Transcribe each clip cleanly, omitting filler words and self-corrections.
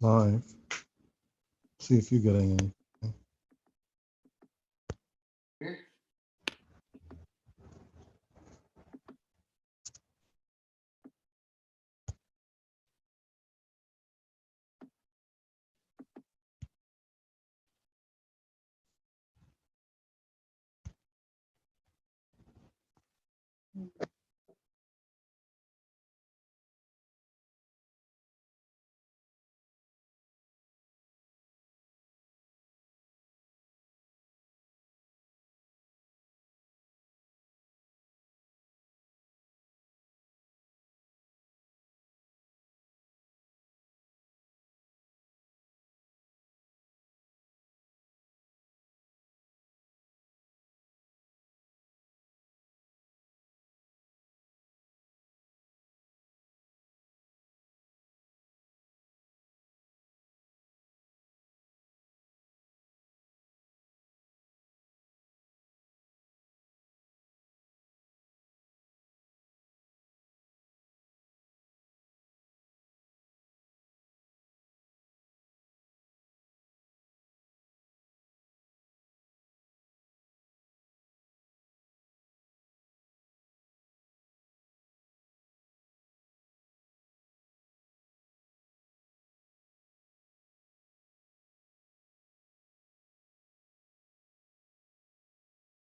live. See if you're getting any.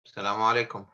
السلام عليكم.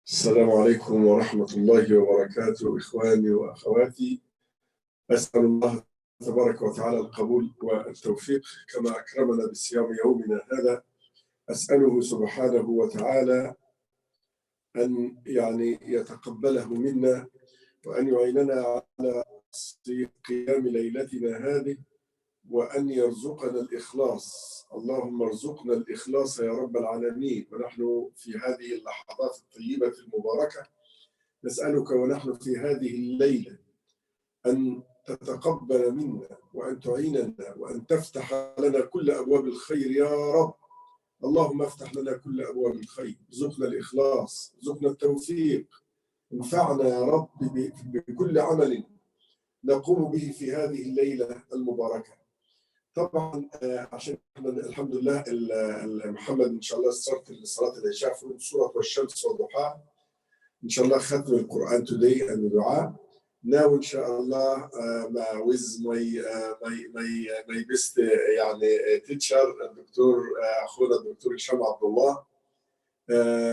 السلام عليكم ورحمة الله وبركاته إخواني وأخواتي. أسأل الله تبارك وتعالى القبول والتوفيق كما أكرمنا بصيام يومنا هذا. أسأله سبحانه وتعالى أن يتقبله منا وأن يعيننا على قيام ليلتنا هذه وأن يرزقنا الإخلاص. اللهم ارزقنا الإخلاص يا رب العالمين. ونحن في هذه اللحظات الطيبة المباركة نسألك ونحن في هذه الليلة أن تتقبل منا وأن تعيننا وأن تفتح لنا كل أبواب الخير يا رب. اللهم افتح لنا كل أبواب الخير، ارزقنا الإخلاص، ارزقنا التوفيق، انفعنا يا رب بكل عمل نقوم به في هذه الليلة المباركة. طبعا عشان الحمد لله محمد إن شاء الله صرت صلاة العشاء في سورة والشمس والضحى. إن شاء الله ختم القرآن today and دعاء. Now إن شاء الله with my best teacher الدكتور أخونا الدكتور هشام عبد الله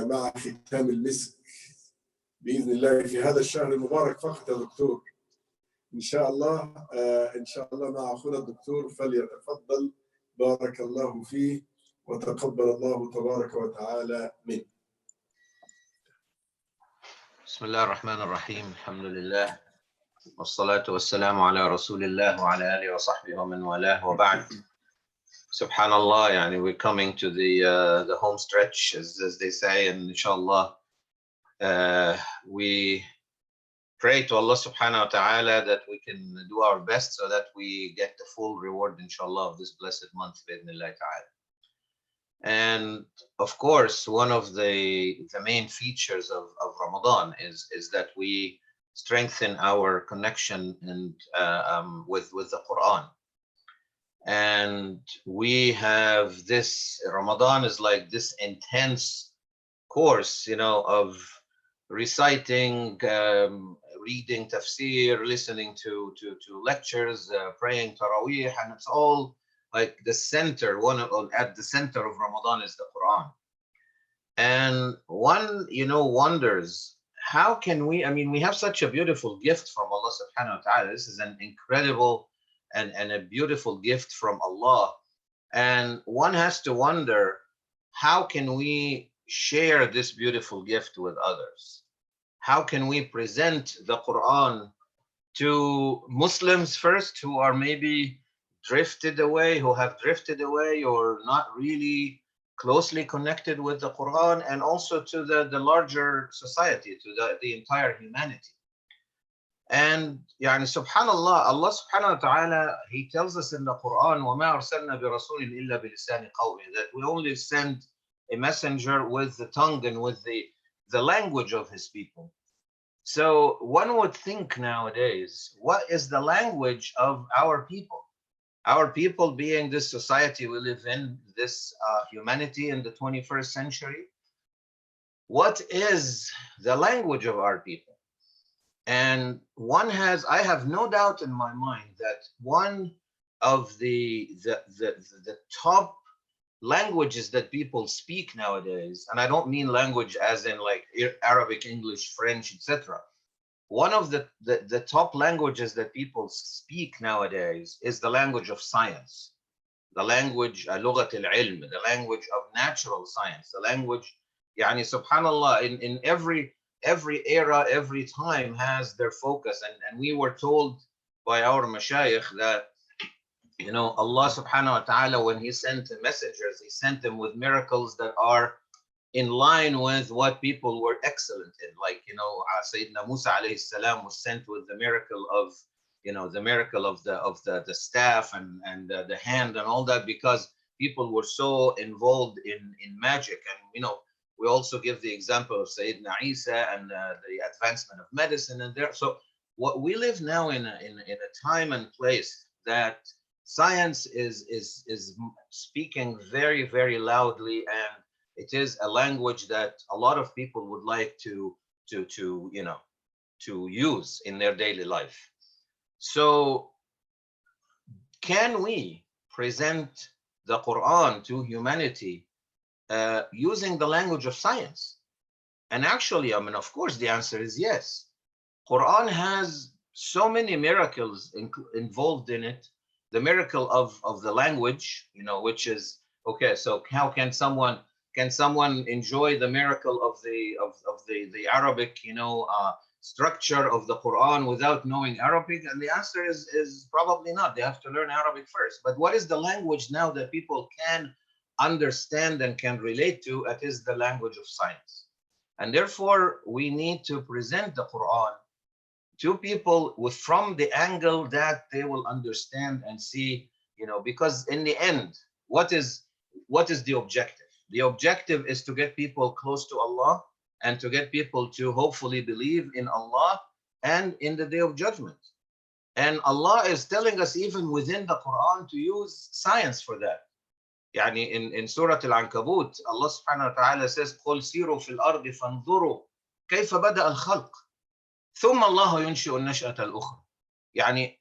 مع ختام المسك بإذن الله في هذا الشهر المبارك فقط يا دكتور. إن شاء الله مع أخونا الدكتور فليتفضل. بارك الله فيه وتقبل الله تبارك وتعالى منه. بسم الله الرحمن الرحيم. الحمد لله والصلاة والسلام على رسول الله وعلى آله وصحبه ومن والاه وبعد. Subhanallah, we're coming to the home stretch as they say, and inshallah we pray to Allah subhanahu wa ta'ala that we can do our best so that we get the full reward inshallah of this blessed month bi'idhnillah ta'ala. And of course, one of the main features of Ramadan is that we strengthen our connection and with the Quran. And we have this Ramadan is like this intense course, of reciting, reading tafsir, listening to lectures, praying Taraweeh, and it's all like the center. At the center of Ramadan is the Quran. And one, wonders, how can we have such a beautiful gift from Allah subhanahu wa ta'ala. This is an incredible and a beautiful gift from Allah. And one has to wonder, how can we share this beautiful gift with others? How can we present the Quran to Muslims first who are maybe who have drifted away or not really closely connected with the Quran, and also to the larger society, to the entire humanity? And subhanallah, Allah subhanahu wa ta'ala, He tells us in the Quran, وَمَا أَرْسَلْنَا بِرَسُولٍ إِلَّا بِلِسَانِ قَوْمِهِ, that we only send a messenger with the tongue and with the language of his people. So one would think nowadays, what is the language of our people? Our people being this society we live in, this humanity in the 21st century, what is the language of our people? And I have no doubt in my mind that one of the top languages that people speak nowadays, and I don't mean language as in like Arabic, English, French, etc. One of the top languages that people speak nowadays is the language of science, the language لغة العلم, the language of natural science, the language, subhanallah, in every era, every time has their focus. And we were told by our mashayikh that Allah subhanahu wa ta'ala, when He sent messengers, He sent them with miracles that are in line with what people were excellent in. Like, Sayyidina Musa alayhi salam was sent with the miracle of, the staff and the hand and all that, because people were so involved in magic. And, we also give the example of Sayyidina Isa and the advancement of medicine and there. So what we live now in a time and place that science is speaking very, very loudly, and it is a language that a lot of people would like to use in their daily life. So can we present the Quran to humanity using the language of science? And actually, I mean, of course, the answer is yes. Quran has so many miracles involved in it. The miracle of the language, which is okay. So how can someone enjoy the miracle of the Arabic, structure of the Quran without knowing Arabic? And the answer is probably not. They have to learn Arabic first. But what is the language now that people can understand and can relate to? It is the language of science. And therefore, we need to present the Quran to people from the angle that they will understand and see, because in the end, what is the objective? The objective is to get people close to Allah and to get people to hopefully believe in Allah and in the day of judgment. And Allah is telling us even within the Quran to use science for that. يعني in Surah Al-Ankabut, Allah subhanahu wa ta'ala says, قُلْ سِيرُوا فِي الْأَرْضِ فَانظُرُوا كَيْفَ بَدَأَ الْخَلْقِ ثُمَّ اللَّهُ يُنْشِئُ النَّشْأَةَ الْأُخْرَى. يعني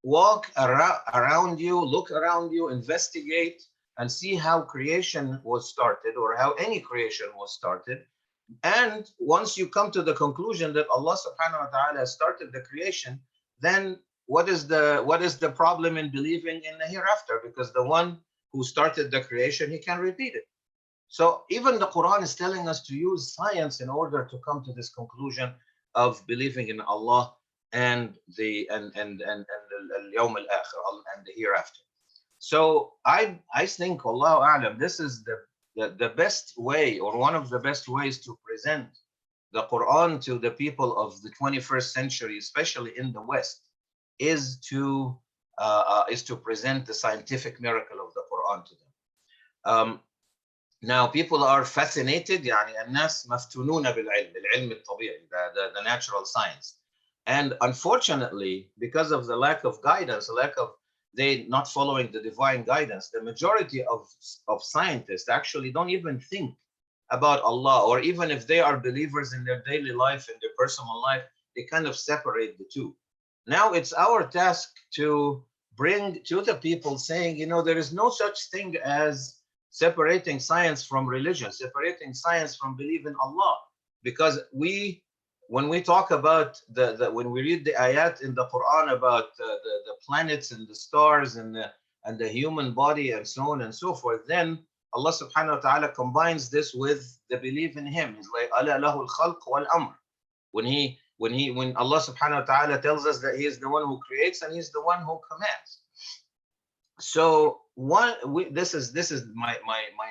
walk around you, look around you, investigate, and see how creation was started, or how any creation was started. And once you come to the conclusion that Allah subhanahu wa ta'ala started the creation, then what is the problem in believing in the hereafter? Because the one who started the creation, he can repeat it. So even the Quran is telling us to use science in order to come to this conclusion of believing in Allah and the Yawm al-Akhir and the hereafter. So I think, Allahu A'lam, this is the best way, or one of the best ways, to present the Quran to the people of the 21st century, especially in the West, is to present the scientific miracle of the Quran to them. Now people are fascinated, يعني الناس مفتونون بالعلم، العلم الطبيعي, the natural science. And unfortunately, because of the lack of guidance, they not following the divine guidance, the majority of scientists actually don't even think about Allah, or even if they are believers in their daily life, in their personal life, they kind of separate the two. Now it's our task to bring to the people, saying, there is no such thing as separating science from religion, separating science from belief in Allah. Because when we talk about when we read the ayat in the Quran about the planets and the stars and the human body and so on and so forth, then Allah subhanahu wa ta'ala combines this with the belief in Him. He's like, أَلَا لَهُ الْخَلْقُ وَالْأَمْرُ. When Allah subhanahu wa ta'ala tells us that He is the one who creates and He's the one who commands. So this is my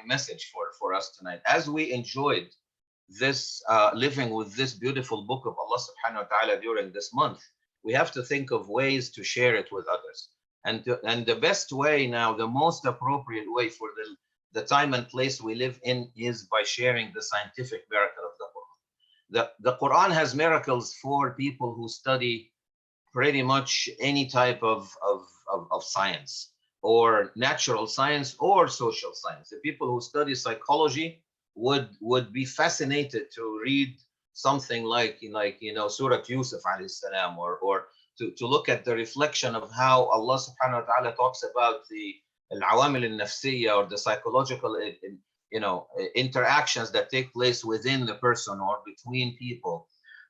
message for us tonight. As we enjoyed this living with this beautiful book of Allah subhanahu wa ta'ala during this month, we have to think of ways to share it with others. And the best way now, the most appropriate way for the time and place we live in, is by sharing the scientific miracle of the Quran. The Quran has miracles for people who study pretty much any type of science, or natural science, or social science. The people who study psychology would be fascinated to read something like Surah Yusuf alayhi salam, or to look at the reflection of how Allah subhanahu wa ta'ala talks about the al-awamil al-nafsiyya, or the psychological interactions that take place within the person or between people.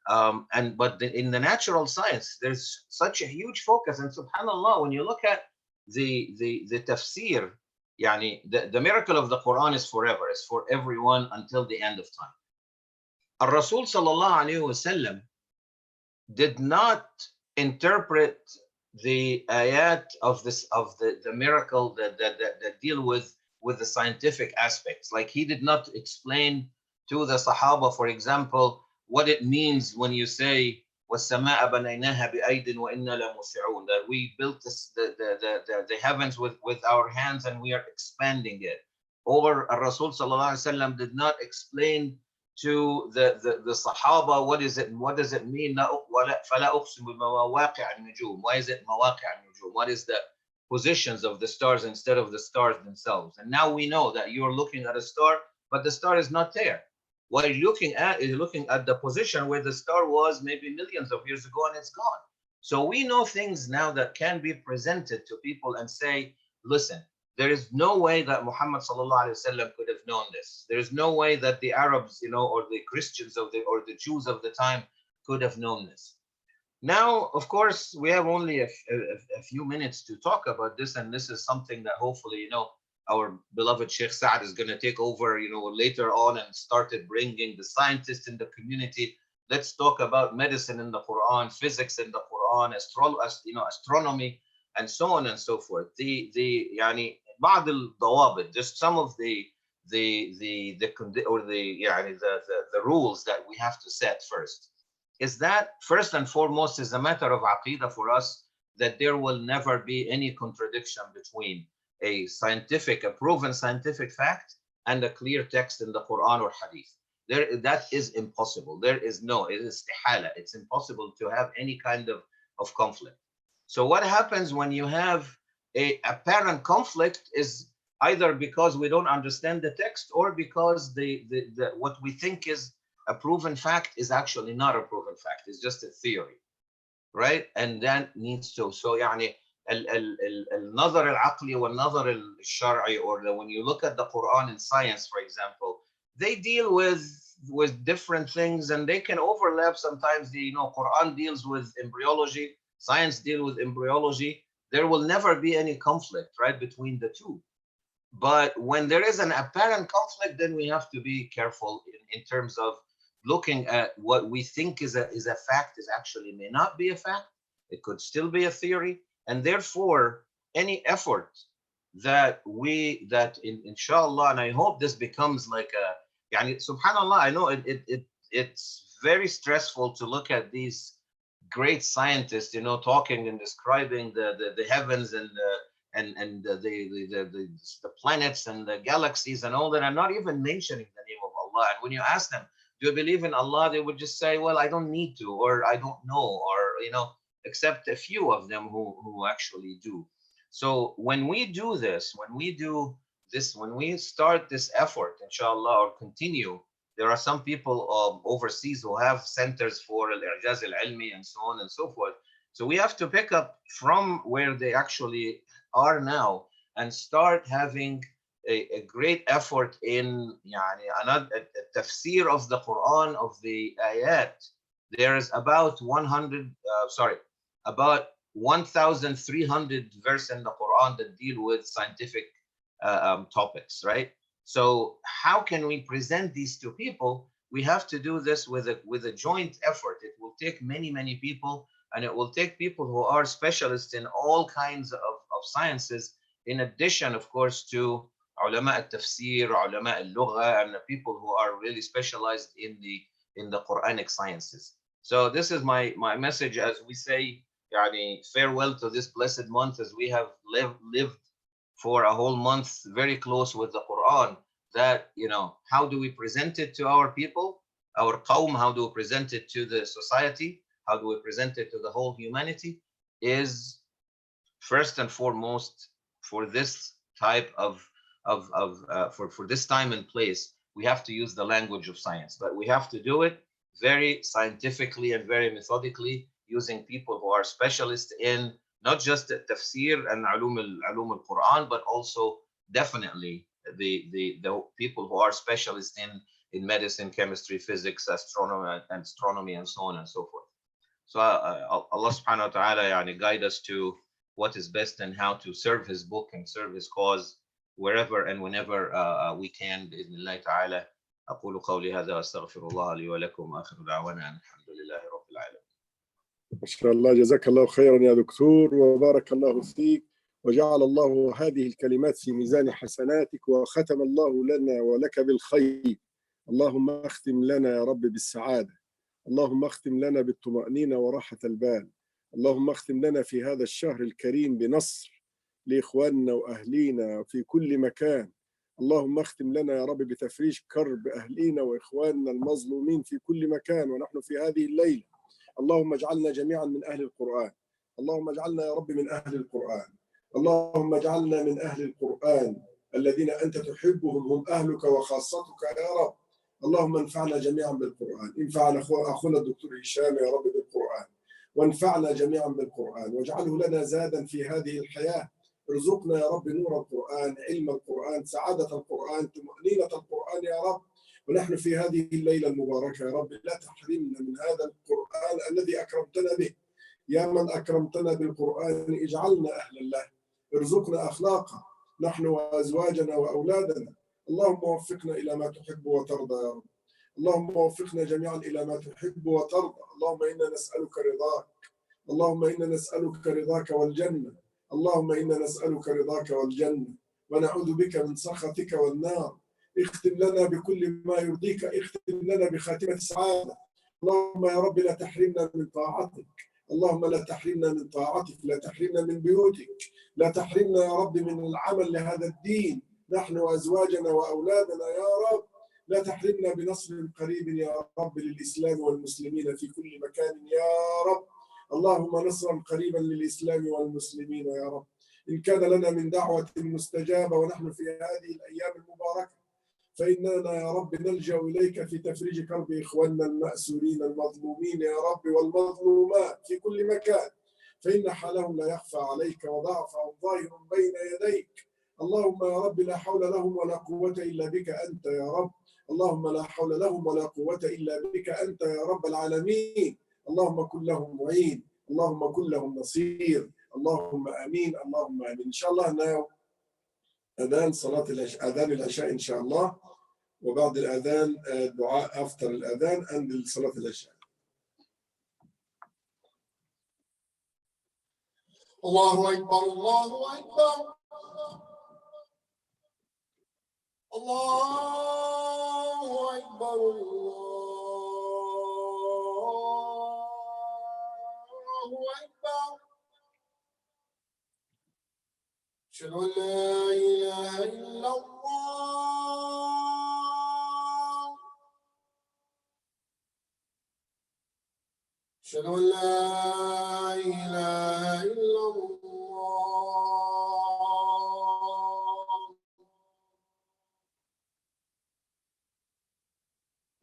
But in the natural science, there's such a huge focus. And subhanallah, when you look at the tafsir, the miracle of the Quran is forever. It's for everyone until the end of time. Al-Rasul sallallahu alayhi wa sallam did not interpret the ayat of the miracle that deal with the scientific aspects. Like, he did not explain to the Sahaba, for example, what it means when you say وَالسَّمَاءَ بَنَيْنَاهَا بِأَيْدٍ وَإِنَّا لَمُوسِعُونَ, that we built the heavens with our hands and we are expanding it. Or Rasul sallallahu alaihi wasallam did not explain to the Sahaba what does it mean فَلَا أُقْسِمُ بِمَوَاقِعِ النُّجُومِ. Why is it مواقع النجوم? What is the positions of the stars instead of the stars themselves? And now we know that you're looking at a star, but the star is not there. What you're looking at is the position where the star was maybe millions of years ago, and it's gone. So we know things now that can be presented to people and say, listen, There is no way that Muhammad sallallahu alaihi wasallam could have known this. There is no way that the Arabs, or the Christians or the Jews of the time could have known this. Now, of course, we have only a few minutes to talk about this, and this is something that hopefully, our beloved Sheikh Saad is going to take over, later on, and started bringing the scientists in the community. Let's talk about medicine in the Quran, physics in the Quran, astronomy, and so on and so forth. يعني بعض الضوابط, just some of the rules that we have to set first, is that first and foremost is a matter of aqidah for us, that there will never be any contradiction between a proven scientific fact and a clear text in the Quran or Hadith. That is impossible. It is istihala. It's impossible to have any kind of conflict. So what happens when you have a apparent conflict is either because we don't understand the text, or because what we think is a proven fact is actually not a proven fact. It's just a theory, right? And that needs to. So يعني النظر العقلي والنظر الشرعي, or when you look at the Quran in science, for example, they deal with different things, and they can overlap sometimes. Quran deals with embryology, science deals with embryology. There will never be any conflict, right, between the two. But when there is an apparent conflict, then we have to be careful in terms of looking at what we think is a fact is actually may not be a fact. It could still be a theory, and therefore any effort that inshallah, and I hope this becomes like subhanallah, I know it's very stressful to look at these great scientists, talking and describing the heavens and the planets and the galaxies and all that, and not even mentioning the name of Allah. And when you ask them, do you believe in Allah, they would just say, well, I don't need to, or I don't know, or except a few of them who actually do. So when we do this, when we start this effort, inshallah, or continue, there are some people overseas who have centers for al-i'jaz al-ilmi and so on and so forth. So we have to pick up from where they actually are now and start having a great effort in a tafsir of the Quran, of the ayat. There is about 1,300 verses in the Quran that deal with scientific topics, right? So how can we present these to people? We have to do this with a joint effort. It will take many people, and it will take people who are specialists in all kinds of sciences, in addition, of course, to ulama al-tafsir, ulama al-lugha, and the people who are really specialized in the Quranic sciences. So this is my message, as we say, farewell to this blessed month, as we have lived for a whole month very close with the Quran. That, how do we present it to our people, our qawm? How do we present it to the society? How do we present it to the whole humanity? Is first and foremost, for this type for this time and place, we have to use the language of science, but we have to do it very scientifically and very methodically, using people who are specialists in not just the tafsir and ulum al-Quran, but also definitely the people who are specialists in medicine, chemistry, physics, astronomy, and so on and so forth. So Allah subhanahu wa ta'ala guide us to what is best and how to serve his book and serve his cause wherever and whenever we can, بإذن الله تعالى. أقول قولي هذا وأستغفر الله لي ولكم، وآخر دعوانا الحمد لله رب العالمين. ما شاء الله، جزاك الله خيرا يا دكتور، وبارك الله فيك، وجعل الله هذه الكلمات في ميزان حسناتك، وختم الله لنا ولك بالخير. اللهم اختم لنا يا رب بالسعادة، اللهم اختم لنا بالطمأنينة وراحة البال، اللهم اختم لنا في هذا الشهر الكريم بنصر لإخواننا وأهلينا في كل مكان. اللهم اختم لنا يا رب بتفريج كرب أهلينا وإخواننا المظلومين في كل مكان ونحن في هذه الليلة. اللهم اجعلنا جميعا من أهل القرآن، اللهم اجعلنا يا رب من أهل القرآن، اللهم اجعلنا من أهل القرآن الذين أنت تحبهم، هم أهلك وخاصتك يا رب. اللهم انفعنا جميعا بالقرآن، انفعنا أخونا الدكتور هشام يا رب بالقرآن، وانفعنا جميعا بالقرآن، واجعله لنا زادا في هذه الحياة، ارزقنا يا رب نور القرآن، علم القرآن، سعادة القرآن، طمأنينة القرآن يا رب. ونحن في هذه الليلة المباركة يا رب لا تحرمنا من هذا القرآن الذي أكرمتنا به. يا من أكرمتنا بالقرآن اجعلنا أهلا له، ارزقنا أخلاقه نحن وأزواجنا وأولادنا. اللهم وفقنا إلى ما تحب وترضى يا رب. اللهم وفقنا جميعا إلى ما تحب وترضى. اللهم إنا نسألك رضاك، اللهم إنا نسألك رضاك والجنة، اللهم إنا نسألك رضاك والجنة ونعوذ بك من سخطك والنار. اختم لنا بكل ما يرضيك، اختم لنا بخاتمة السعادة. اللهم يا رب لا تحرمنا من طاعتك، اللهم لا تحرمنا من طاعتك، لا تحرمنا من بيوتك، لا تحرمنا يا رب من العمل لهذا الدين نحن وأزواجنا وأولادنا يا رب. لا تحرمنا بنصر قريب يا رب للإسلام والمسلمين في كل مكان يا رب. اللهم نصرا قريبا للإسلام والمسلمين يا رب. إن كان لنا من دعوة مستجابة ونحن في هذه الأيام المباركة فإننا يا رب نلجأ إليك في تفريج كرب إخواننا المأسورين المظلومين يا رب والمظلومات في كل مكان، فإن حالهم لا يخفى عليك وضعفهم ظاهر بين يديك. اللهم يا رب لا حول لهم ولا قوة إلا بك أنت يا رب. اللهم لا حول لهم ولا قوة إلا بك أنت يا رب العالمين. اللهم كن لهم معين، اللهم كن لهم نصير، اللهم آمين اللهم آمين. إن شاء الله أذان صلاة أذان العشاء إن شاء الله، وبعد الأذان دعاء أفطر الأذان عند صلاة العشاء. الله أكبر الله أكبر الله أكبر الله أكبر. أشهد أن لا إله إلا الله، أشهد أن لا إله إلا الله،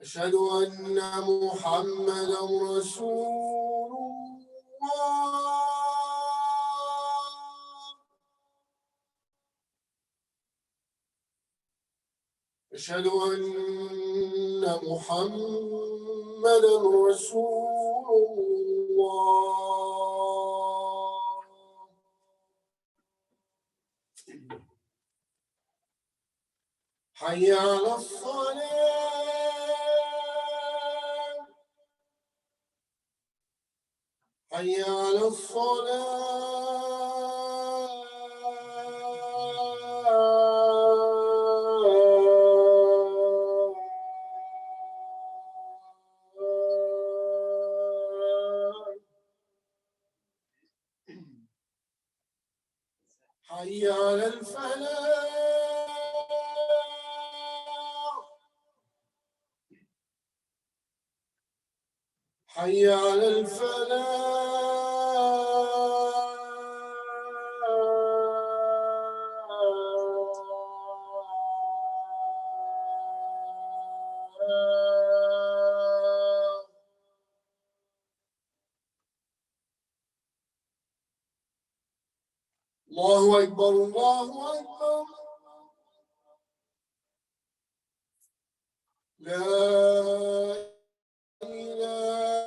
أشهد أن محمدا رسول الله، أشهد أن محمدا رسول الله. حي على الصلاة، حي على حي على الفلاح، حي على الفلاح. الله أكبر الله أكبر. لا إله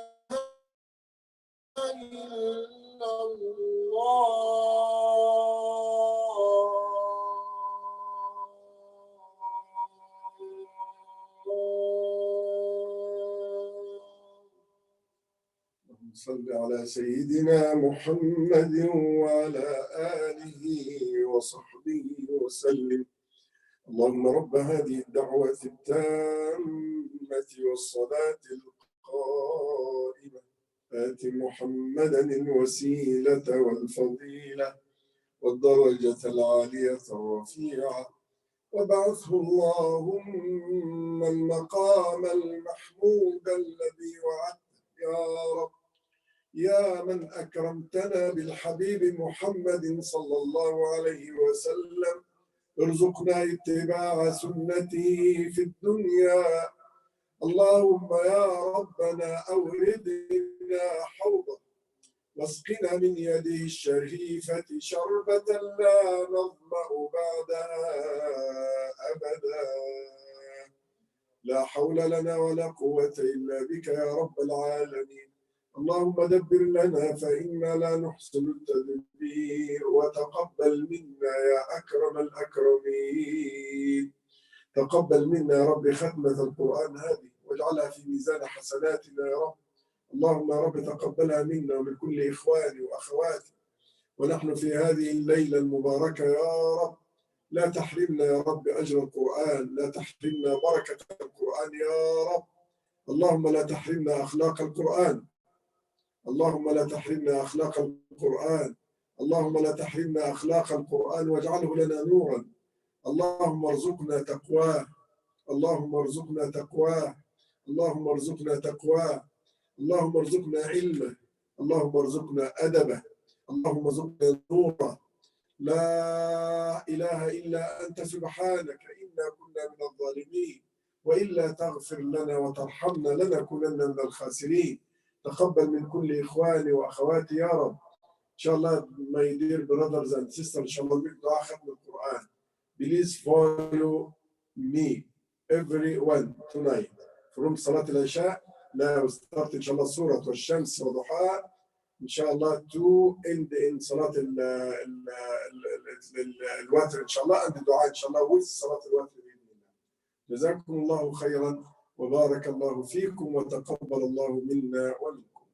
إلا اللهم صل على سيدنا محمد وعلى آله وصحبه وسلم. اللهم رب هذه الدعوة التامة والصلاة القائمة آت محمدا الوسيلة والفضيلة والدرجة العالية الرفيعة وابعثه اللهم المقام المحمود الذي وعدته يا رب. يا من أكرمتنا بالحبيب محمد صلى الله عليه وسلم ارزقنا اتباع سنته في الدنيا. اللهم يا ربنا أوردنا حوضه واسقنا من يده الشريفة شربة لا نظمأ بعدها أبدا. لا حول لنا ولا قوة إلا بك يا رب العالمين. اللهم دبر لنا فإنا لا نحسن التدبير، وتقبل منا يا أكرم الأكرمين. تقبل منا يا رب ختمة القرآن هذه، واجعلها في ميزان حسناتنا يا رب. اللهم يا رب تقبلها منا ومن كل إخواني وأخواتي ونحن في هذه الليلة المباركة يا رب. لا تحرمنا يا رب أجر القرآن، لا تحرمنا بركة القرآن يا رب. اللهم لا تحرمنا أخلاق القرآن، اللهم لا تحرمنا أخلاق القرآن، اللهم لا تحرمنا أخلاق القرآن واجعله لنا نورا. اللهم ارزقنا تقواه، اللهم ارزقنا تقواه، اللهم ارزقنا تقواه، اللهم ارزقنا علمه، اللهم ارزقنا أدبه، اللهم ارزقنا نوره. لا إله إلا أنت سبحانك إنا كنا من الظالمين، وإلا تغفر لنا وترحمنا لنكونن من الخاسرين. تقبل من كل إخواني وأخواتي يا رب. إن شاء الله my dear brothers and sisters إن شاء الله بك دعاء ختم القرآن. Please follow me everyone tonight from صلاة العشاء. Now start إن شاء الله سورة والشمس وضحاها إن شاء الله to end in صلاة الوتر إن شاء الله and الدعاء إن شاء الله with صلاة الوتر بإذن الله. جزاكم الله خيرا وبارك الله فيكم وتقبل الله منا ومنكم.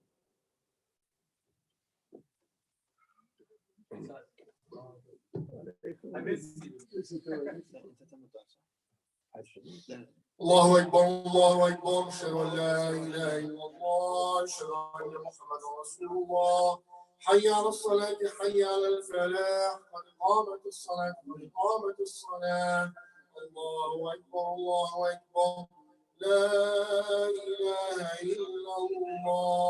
الله أكبر الله أكبر، أشهد أن لا إله إلا الله، أشهد أن محمدا رسول الله. حي على الصلاة، حي على الفلاح، قد قامت الصلاة، قد قامت الصلاة. الله أكبر الله أكبر، لا إله إلا الله.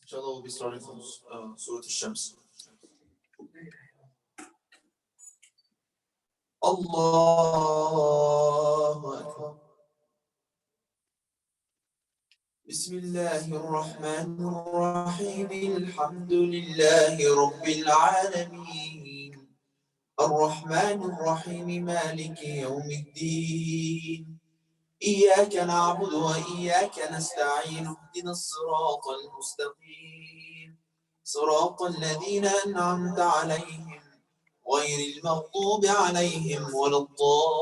Inshallah, we'll be starting from Surah Al-Shams. الله أكبر. بسم الله الرحمن الرحيم. الحمد لله رب العالمين، الرحمن الرحيم، مالك يوم الدين. إياك نعبد وإياك نستعين، اهدنا الصراط المستقيم، صراط الذين أنعمت عليهم غير المغضوب عليهم ولا الضالين.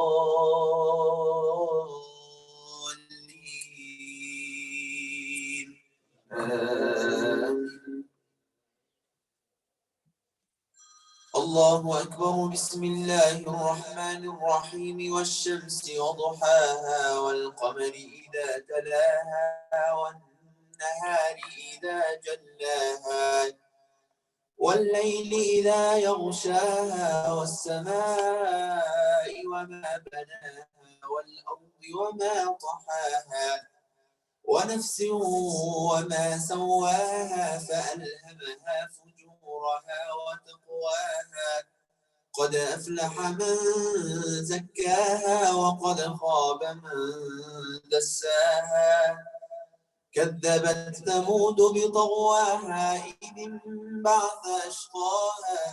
الله أكبر. بسم الله الرحمن الرحيم. والشمس وضحاها، والقمر إذا تلاها، والنهار إذا جلاها، والليل إذا يغشاها، والسماء وما بناها، والأرض وما طحاها، ونفس وما سواها، فألهمها فجورها وتقواها. قد أفلح من زكاها، وقد خاب من دساها. كذبت ثمود بطغواها، إذ انبعث أشقاها،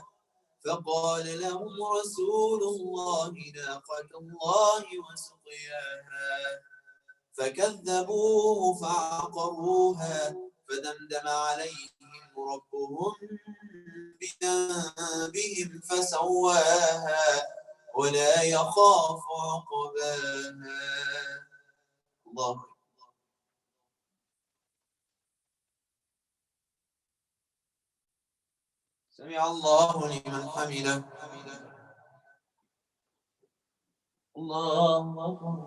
فقال لهم رسول الله ناقة الله وسقياها، فكذبوه فعقروها، فدمدم عليهم ربهم بذنبهم فسواها، ولا يخاف عقباها. الله. سمع الله لمن حمده. الله أكبر.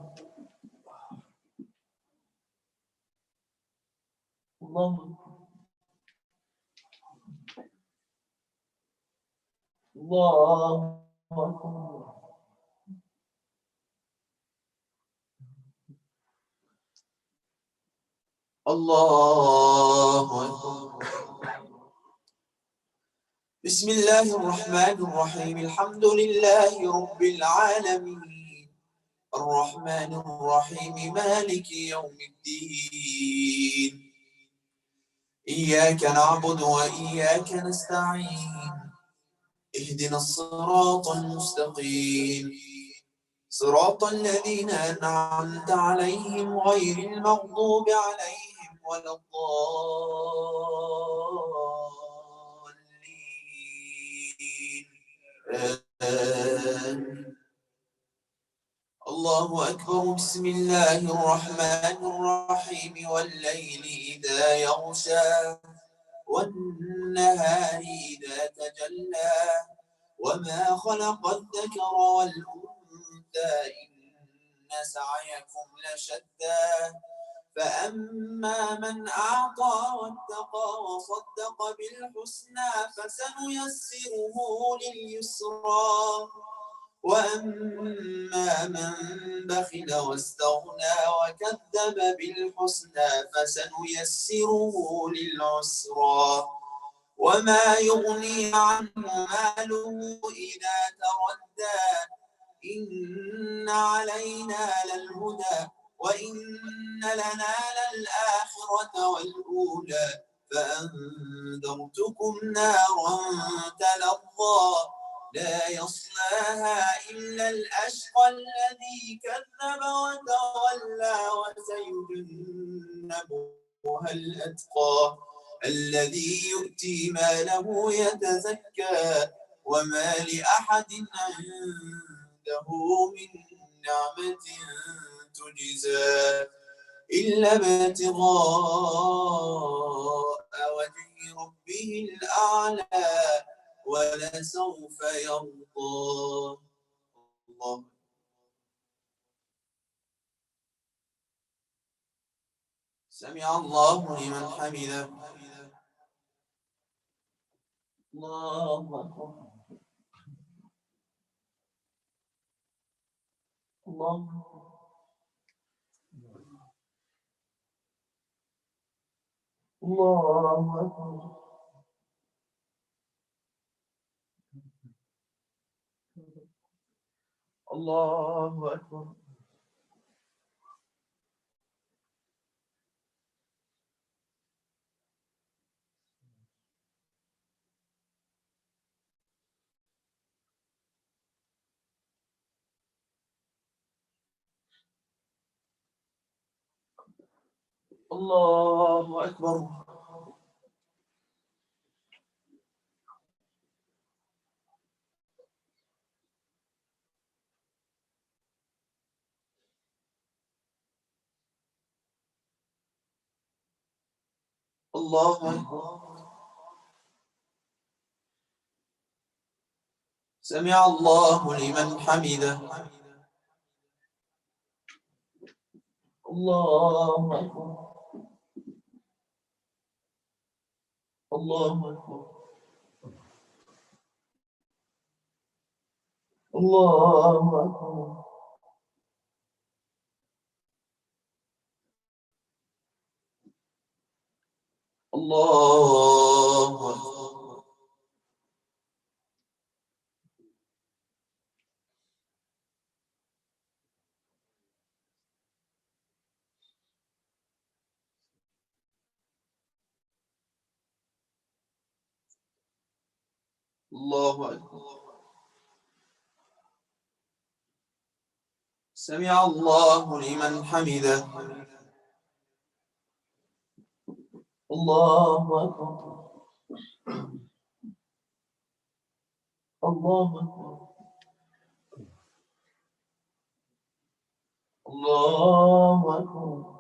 الله الله أكبر. الله أكبر. بسم الله الرحمن الرحيم. الحمد لله رب العالمين الرحمن الرحيم مالك يوم الدين. إياك نعبد وإياك نستعين. اهدنا الصراط المستقيم صراط الذين أنعمت عليهم غير المغضوب عليهم ولا الضالين. آمين. الله أكبر. بسم الله الرحمن الرحيم. والليل إذا يغشى والنهار إذا تجلى وما خلق الذكر والأنثى إن سعيكم لشتى فأما من أعطى واتقى وصدق بالحسنى فسنيسره لليسرى وأما من بخل واستغنى وكذب بالحسنى فسنيسره للعسرى وما يغني عنه ماله إذا تردى إن علينا للهدى وإن لنا للآخرة والأولى فأنذرتكم نارا تلظى لا يصلاها إلا الأشقى الذي كذب وتولى وسيجنبها الأتقى الذي يؤتي ماله يتزكى وما لأحد عنده من نعمة تجزى إلا ابتغاء وجه ربه الأعلى ولسوف يرضى. الله. سمع الله لمن حمده. الله أكبر. الله الله أكبر. الله أكبر. الله أكبر. الله أكبر. سمع الله لمن حمده. الله أكبر. الله أكبر. الله أكبر. الله أكبر. الله أكبر. سمع الله لمن حمده. الله أكبر. الله أكبر. الله أكبر.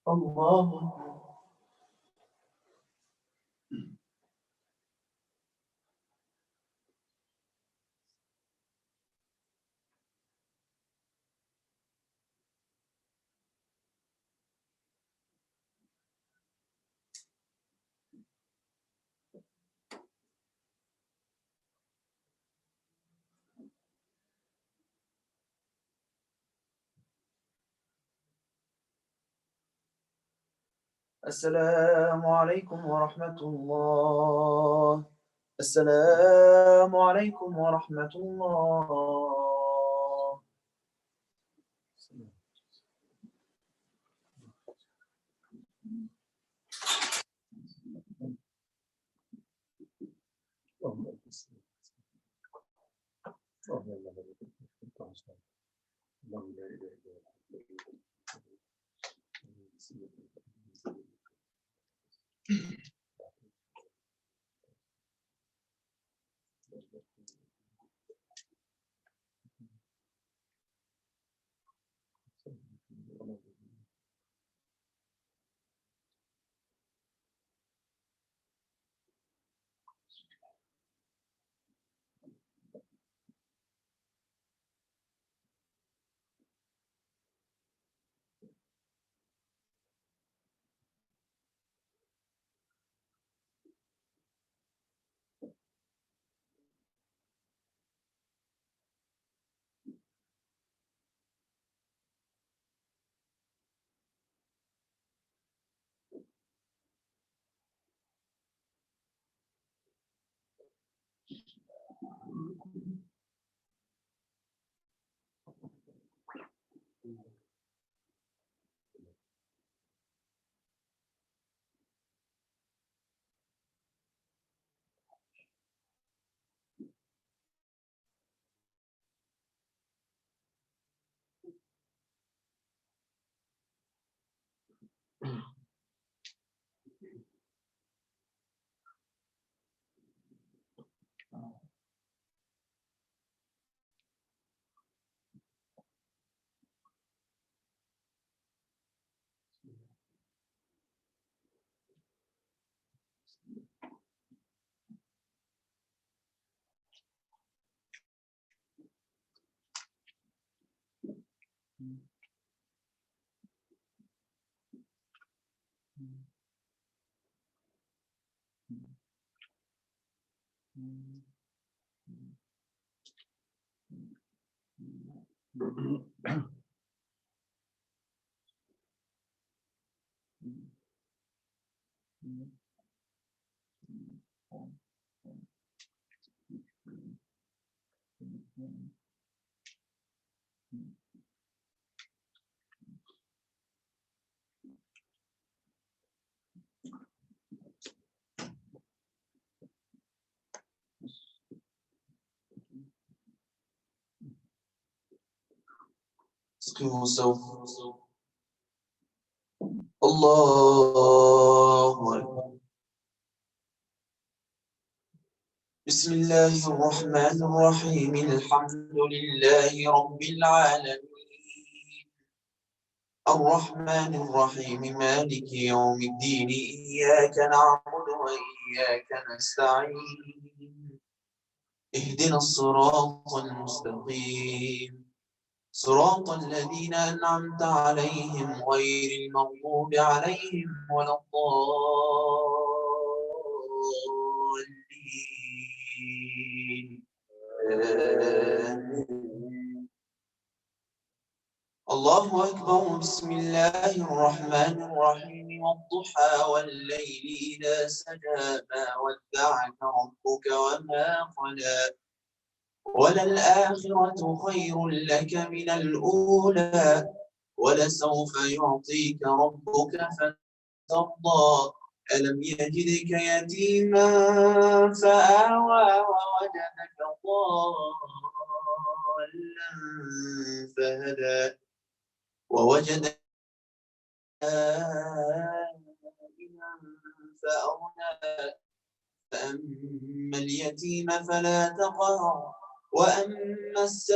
الله أكبر. السلام عليكم ورحمة الله. السلام عليكم ورحمة الله. اسقوا سوف الله أكبر. بسم الله الرحمن الرحيم. الحمد لله رب العالمين، الرحمن الرحيم، مالك يوم الدين. إياك نعبد وإياك نستعين. اهدنا الصراط المستقيم، صراط الذين أنعمت عليهم غير المغضوب عليهم ولا الضالين. آمين. الله أكبر. بسم الله الرحمن الرحيم. والضحى والليل إذا سجى ما ودعك ربك وما قلى، وللآخرة خير لك من الأولى، ولسوف يعطيك ربك فترضى. ألم يجدك يتيما فآوى ووجدك ضالا فهدى ووجدك عائلا فأغنى. فأما اليتيم فلا تقهر، وأما السائل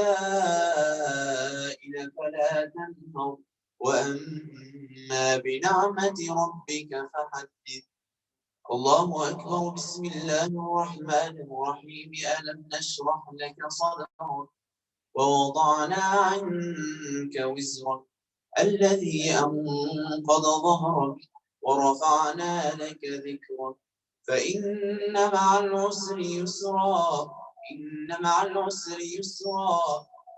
فلا تنهر، وأما بنعمة ربك فحدث. الله أكبر. بسم الله الرحمن الرحيم. ألم نشرح لك صدرك ووضعنا عنك وزرك الذي أنقض ظهرك ورفعنا لك ذكرك، فإن مع العسر يسرا، إن مع العسر يسرا،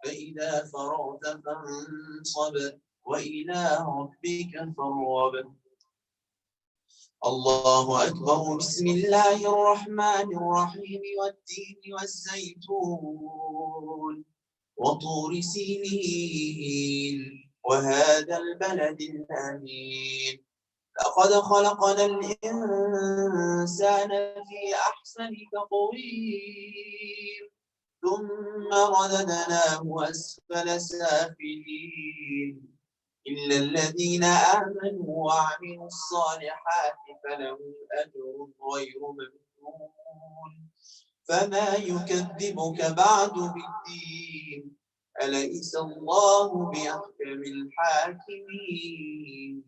فإذا فرغت فانصب وإلى ربك فارغب. الله أكبر. بسم الله الرحمن الرحيم. والتين والزيتون وطور سينين وهذا البلد الأمين. لقد خلقنا الإنسان في أحسن تقويم ثم رددناه أسفل سافلين إلا الذين آمنوا وعملوا الصالحات فلهم أجر غير ممنون. فما يكذبك بعد بالدين أليس الله بأحكم الحاكمين.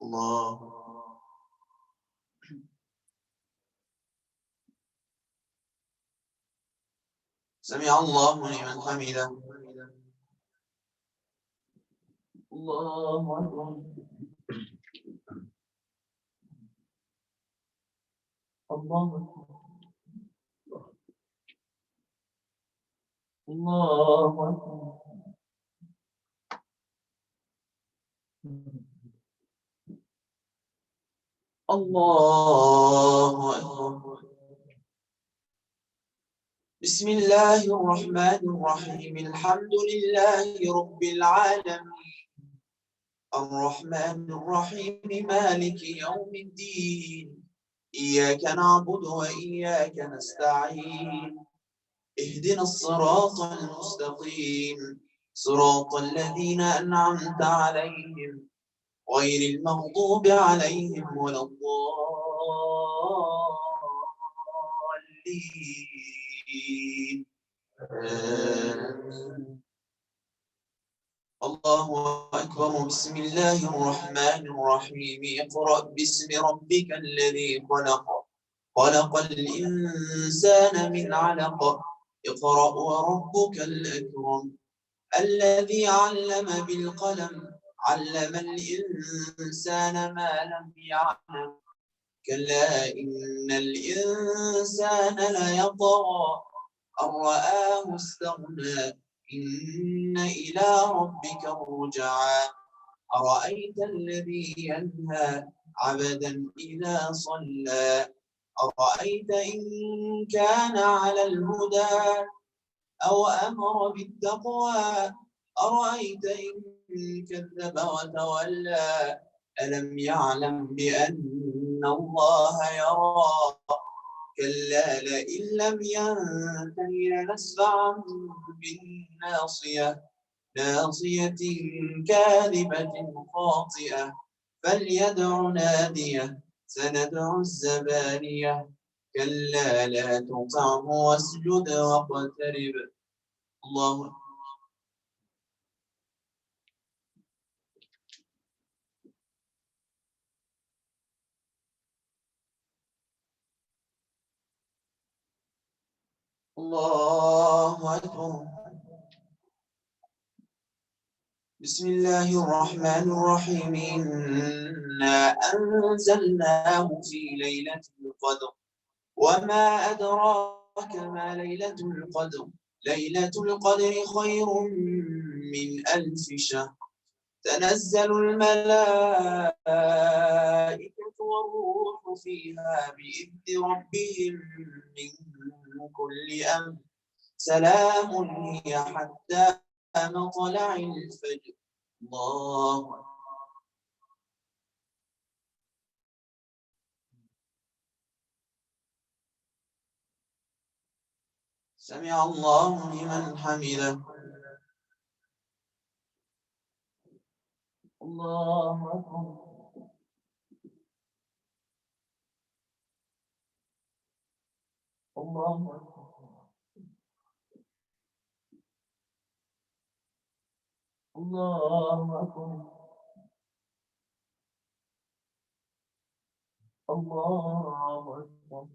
الله. سمع الله لمن حمده. الله أكبر. الله أكبر. الله أكبر. الله أكبر. بسم الله الرحمن الرحيم. الحمد لله رب العالمين الرحمن الرحيم مالك يوم الدين. إياك نعبد وإياك نستعين. اهدنا الصراط المستقيم صراط الذين أنعمت عليهم غير المغضوب عليهم ولا الضالين. الله أكبر. بسم الله الرحمن الرحيم. اقرأ باسم ربك الذي خلق خلق الإنسان من علق اقرأ وربك الأكرم الذي علم بالقلم علم الإنسان ما لم يعلم كلا إن الإنسان ليطغى أن رآه استغنى إن إلى ربك الرجعى أرأيت الذي ينهى عبدا إذا صلى أرأيت إن كان على الهدى أو أمر بالتقوى أرأيت إن كذب وتولى ألم يعلم بأن الله يرى كلا لئن لم ينته لنسفعا بالناصية ناصية كاذبة خاطئة فليدع ناديه سندع الزبانية كلا لا تطعه واسجد واقترب. الله. الله أكبر. بسم الله الرحمن الرحيم. إنا أنزلناه في ليلة القدر وما أدراك ما ليلة القدر ليلة القدر خير من 1000 شهر تنزل الملائكة والروح فيها بإذن ربهم من كل أمر سلام هي حتى مطلع الفجر. الله. سمع الله لمن حمده. الله أكبر. الله أكبر. الله أكبر. الله أكبر.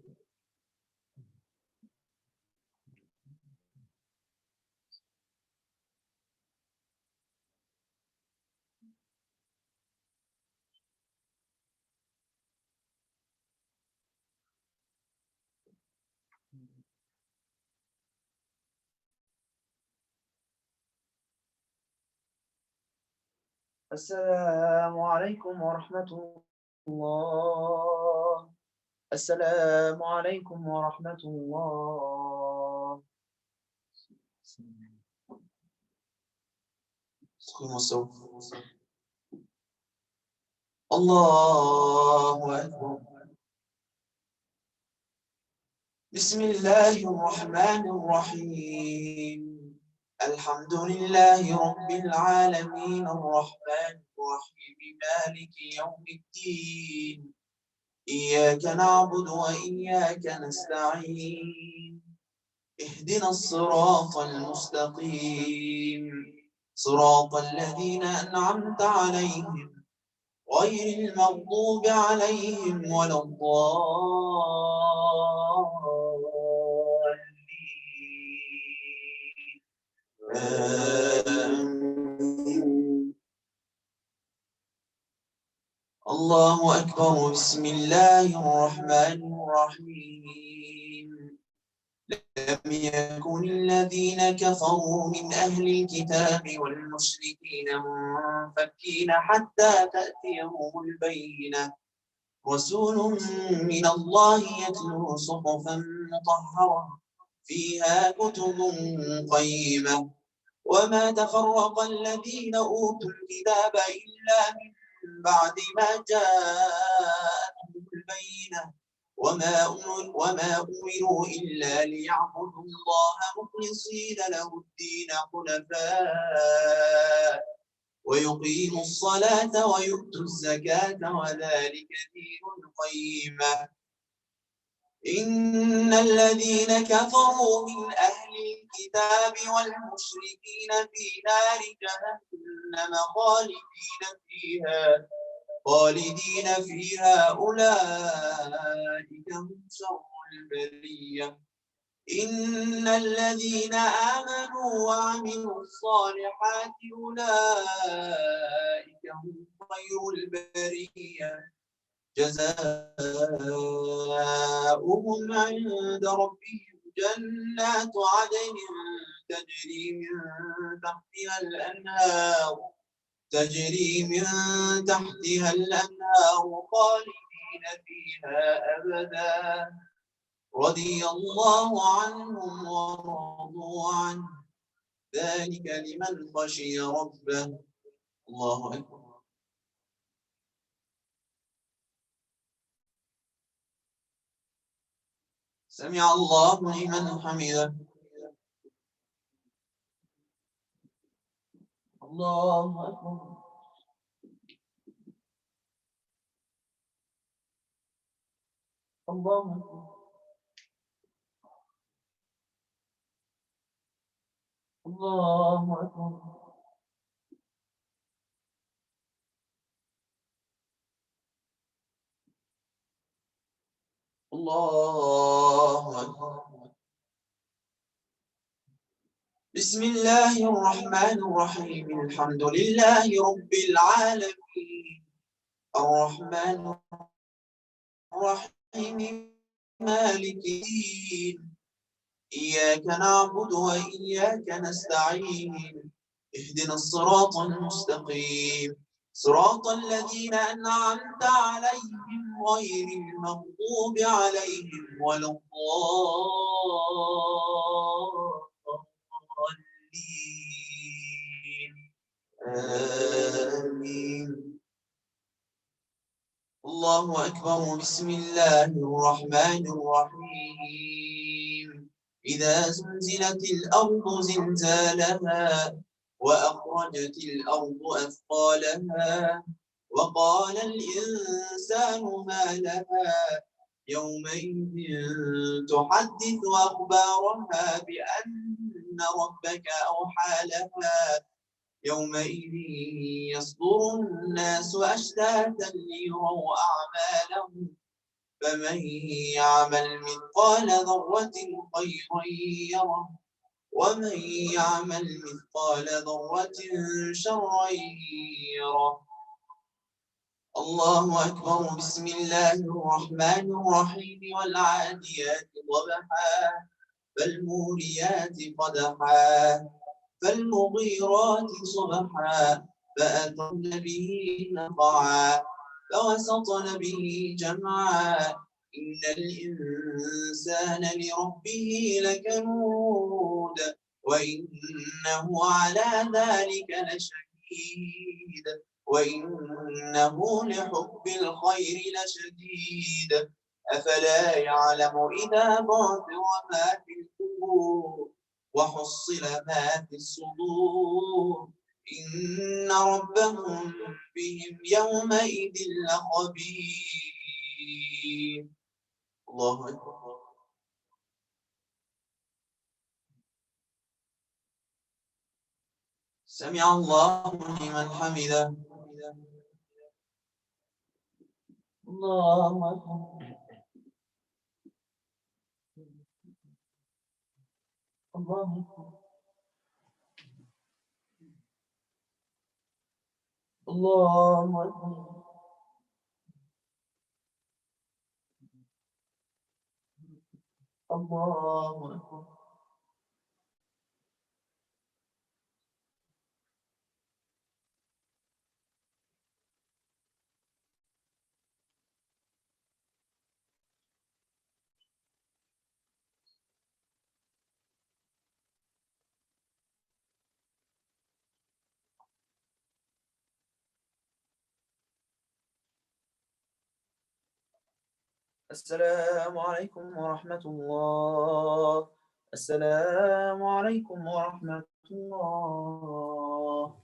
السلام عليكم ورحمة الله. السلام عليكم ورحمة الله. الله أكبر. بسم الله الرحمن الرحيم. الحمد لله رب العالمين الرحمن الرحيم مالك يوم الدين. إياك نعبد وإياك نستعين. اهدنا الصراط المستقيم صراط الذين أنعمت عليهم غير المغضوب عليهم ولا الضالين. آمين. الله أكبر. بسم الله الرحمن الرحيم. لم يكن الذين كفروا من أهل الكتاب والمشركين منفكين حتى تأتيهم البينة. رسول من الله يتلو صحفا مطهرة فيها كتب قيمة. وما تفرق الذين أوتوا الكتاب إلا من بعد ما جاءتهم البينة. وما أمروا إلا ليعبدوا الله مخلصين له الدين حنفاء ويقيموا الصلاة ويؤتوا الزكاة وذلك دين القيمة. إن الذين كفروا من أهل الكتاب والمشركين في نار جهنم خالدين فيها أولئك هم شر البرية. إن الذين آمنوا وعملوا الصالحات أولئك هم خير البرية. جزاؤهم عند ربهم جنات عدن تجري من تحتها الأنهار خالدين فيها أبدا. رضي الله عنهم ورضوا عنه ذلك لمن خشي ربه. الله أكبر. سمع الله لمن حمده. الله أكبر. الله أكبر. الله أكبر. الله أكبر. بسم الله الرحمن الرحيم. الحمد لله رب العالمين الرحمن الرحيم مالك الدين. إياك نعبد وإياك نستعين. اهدنا الصراط المستقيم صراط الذين أنعمت عليهم غير المغضوب عليهم ولا الضالين. آمين. الله أكبر. بسم الله الرحمن الرحيم. إذا زلزلت الأرض زلزالها وأخرجت الأرض أثقالها وقال الإنسان ما لها يومئذ تحدث أخبارها بأن ربك أوحى لها. يومئذ يصدر الناس أشتاتا ليروا أعمالهم فمن يعمل مثقال ذرة خيرا يره ومن يعمل مثقال ذرة شرا يره. الله أكبر. بسم الله الرحمن الرحيم. والعاديات ضبحا فالموريات قدحا فالمغيرات صبحا فأثرن به نقعا فوسطن به جمعا إن الإنسان لربه لكنود وإنه على ذلك لشهيد وإنه لحب الخير لشديد أفلا يعلم إذا بعثر ما في القبور وحصل ما في الصدور إن ربهم بهم يومئذ لخبير. الله أكبر. سمع الله لمن حمده. الله أكبر. الله أكبر. الله أكبر. الله أكبر. السلام عليكم ورحمة الله. السلام عليكم ورحمة الله.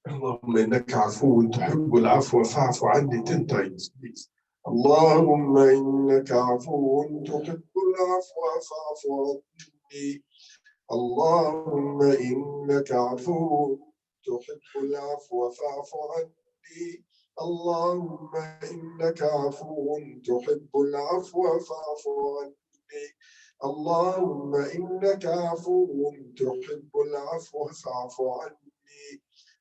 اللهم إنك عفو تحب العفو فاعف عني 10 times please. اللهم إنك عفو تحب العفو فاعف عني. اللهم إنك عفو تحب العفو فاعف عني. اللهم إنك عفو تحب العفو فاعف عني. اللهم إنك عفو تحب العفو فاعف عني.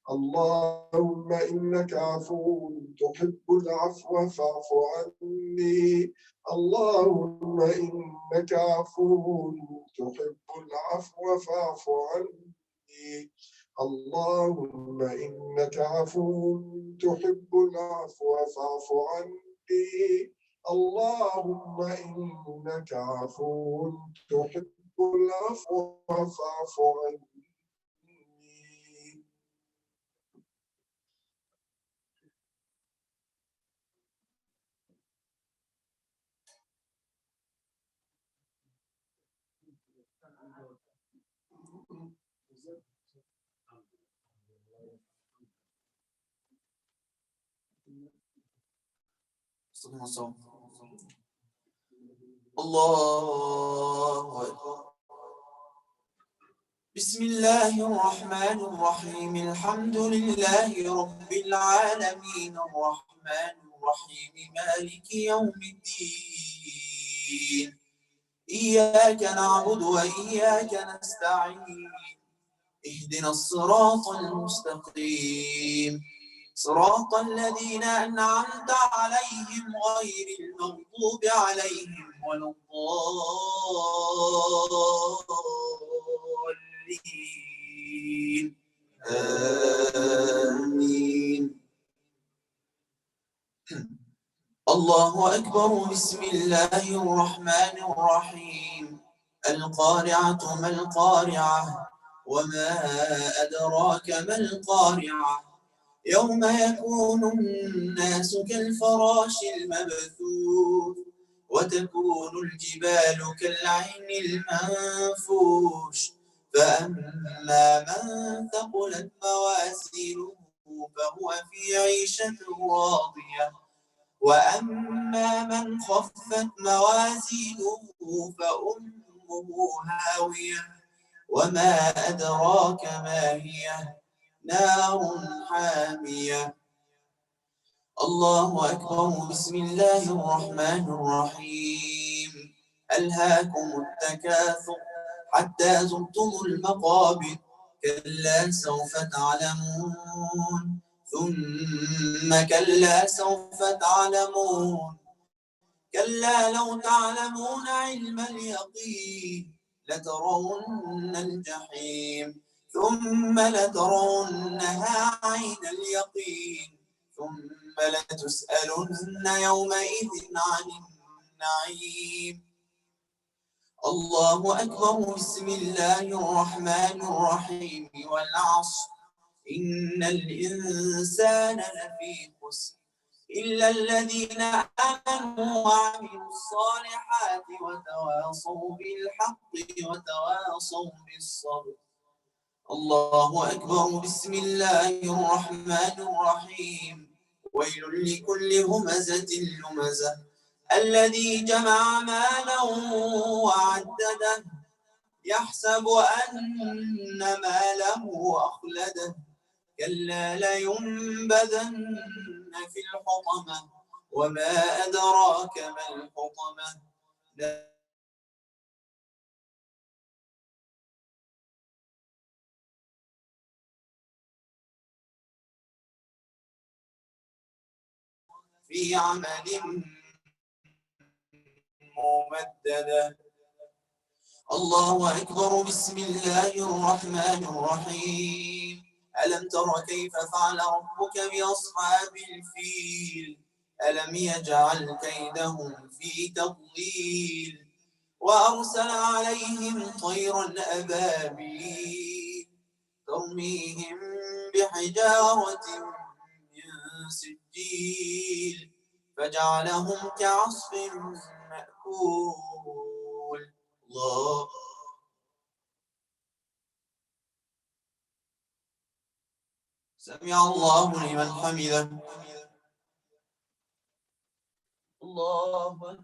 اللهم إنك عفو تحب العفو فاعف عني. اللهم إنك عفو تحب العفو فاعف عني. اللهم إنك عفو تحب العفو فاعف عني. اللهم إنك عفو تحب العفو فاعف عني. الله أكبر. بسم الله الرحمن الرحيم الحمد لله رب العالمين الرحمن الرحيم مالك يوم الدين إياك نعبد وإياك نستعين اهدنا الصراط المستقيم صراط الذين أنعمت عليهم غير المغضوب عليهم ولا الضالين آمين. الله أكبر. بسم الله الرحمن الرحيم القارعة ما القارعة وما أدراك ما القارعة يوم يكون الناس كالفراش المبثوث وتكون الجبال كالعين المنفوش فأما من ثقلت موازينه فهو في عيشة راضية وأما من خفت موازينه فأمه هاوية وما أدراك ما هي نار حامية. الله أكبر. بسم الله الرحمن الرحيم ألهاكم التكاثر حتى زرتم المقابر كلا سوف تعلمون ثم كلا سوف تعلمون كلا لو تعلمون علم اليقين لترون الجحيم ثم لترونها عين اليقين ثم لتسألن يومئذ عن النعيم. الله أكبر. بسم الله الرحمن الرحيم. والعصر إن الإنسان لفي خسر إلا الذين آمنوا وعملوا الصالحات وتواصوا بالحق وتواصوا بالصبر. الله أكبر. بسم الله الرحمن الرحيم. ويل لكل همزة لمزة الذي جمع مالا وعدده يحسب أن ماله أخلده كلا لينبذن في الحطمة وما أدراك ما الحطمة في عمل ممددة. الله أكبر. بسم الله الرحمن الرحيم. ألم تر كيف فعل ربك بأصحاب الفيل ألم يجعل كيدهم في تضليل وأرسل عليهم طيرا أبابيل ترميهم بحجارة من سجيل فجعلهم كعصف مأكول. الله. سمع الله لمن حمده. الله أكبر.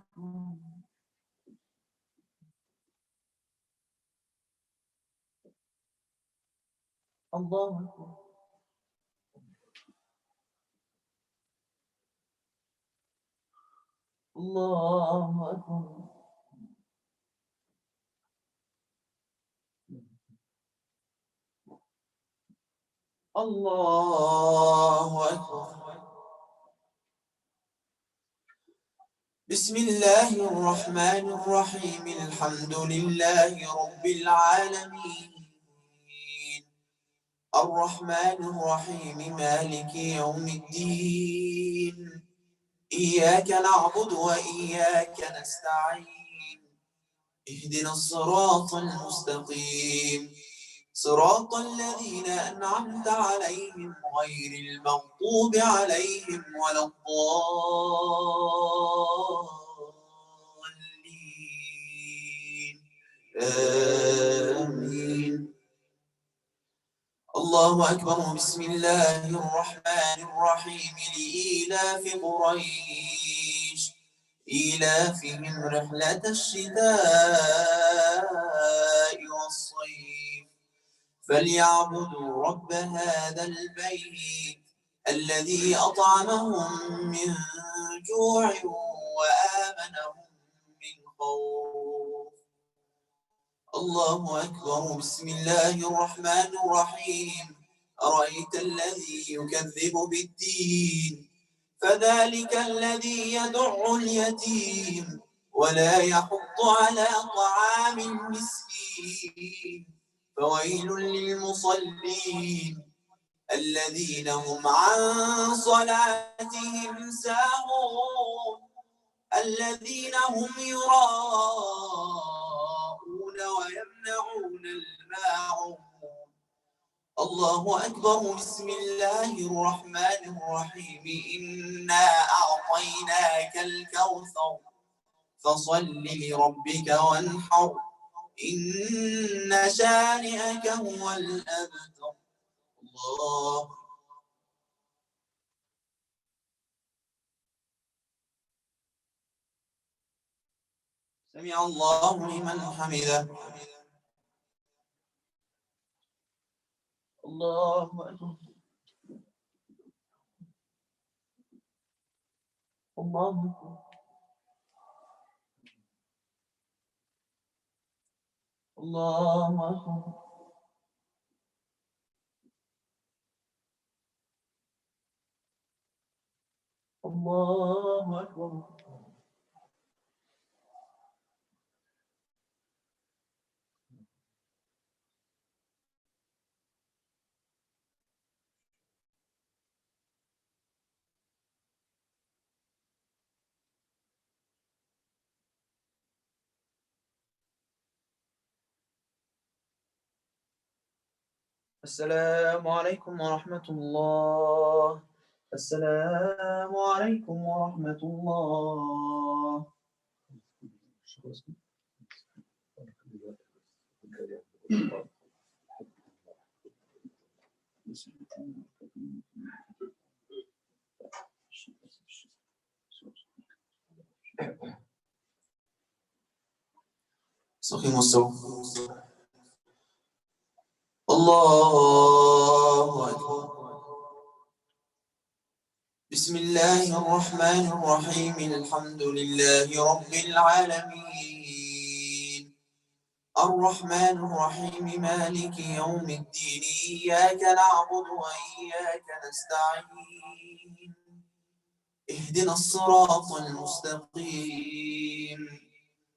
الله أكبر. الله أكبر. الله أكبر. بسم الله الرحمن الرحيم. الحمد لله رب العالمين الرحمن الرحيم مالك يوم الدين إياك نعبد وإياك نستعين اهدنا الصراط المستقيم صراط الذين أنعمت عليهم غير المغضوب عليهم ولا الضالين آمين. الله أكبر. بسم الله الرحمن الرحيم. لإيلاف قريش إيلافهم رحلة الشتاء والصيف فليعبدوا رب هذا البيت الذي أطعمهم من جوع وآمنهم من خوف. الله أكبر. بسم الله الرحمن الرحيم. أرأيت الذي يكذب بالدين فذلك الذي يدع اليتيم ولا يحض على طعام المسكين فويل للمصلين الذين هم عن صلاتهم ساهون الذين هم يراءون ويمنعون الماعون. الله أكبر. بسم الله الرحمن الرحيم. إنا أعطيناك الكوثر فصل لربك وانحر إن شانئك هو الأبتر. الله. سمع الله لمن حمده. الله أكبر. الله أكبر. الله أكبر. الله أكبر. السلام عليكم ورحمة الله. السلام عليكم ورحمة الله. استقيموا الصوت. الله أكبر. بسم الله الرحمن الرحيم. الحمد لله رب العالمين، الرحمن الرحيم، مالك يوم الدين. إياك نعبد وإياك نستعين. اهدنا الصراط المستقيم،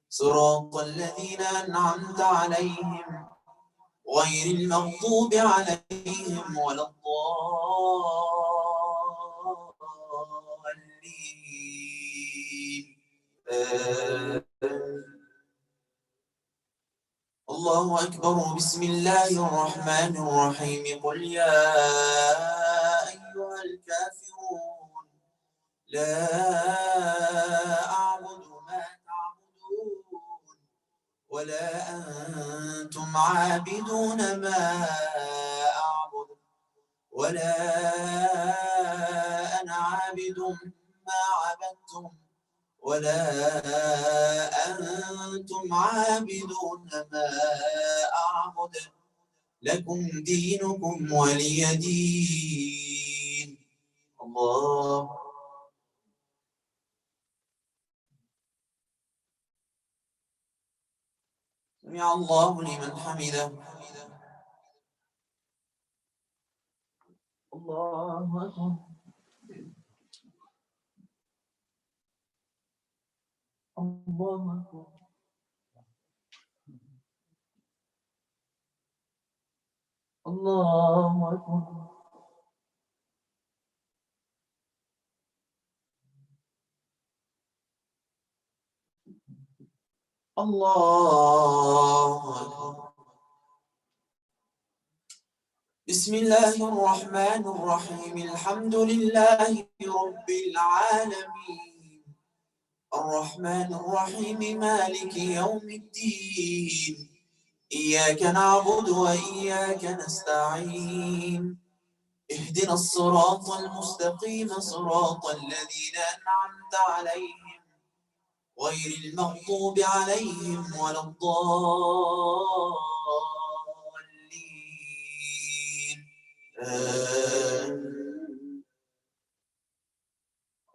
صراط الذين أنعمت عليهم غير المغضوب عليهم ولا الضالين. الله أكبر. بسم الله الرحمن الرحيم. قل يا أيها الكافرون لا أعبد ما تعبدون ولا أنتم عابدون ما أعبد ولا أنا عابد ما عبدتم ولا أنتم عابدون ما أعبد. لكم دينكم ولي دين. الله. سمع الله لمن حمده. الله أكبر. الله أكبر. الله أكبر. الله أكبر. بسم الله الرحمن الرحيم. الحمد لله رب العالمين، الرحمن الرحيم، مالك يوم الدين. إياك نعبد وإياك نستعين. اهدنا الصراط المستقيم، صراط الذين أنعمت عليهم غير المغضوب عليهم ولا الضالين.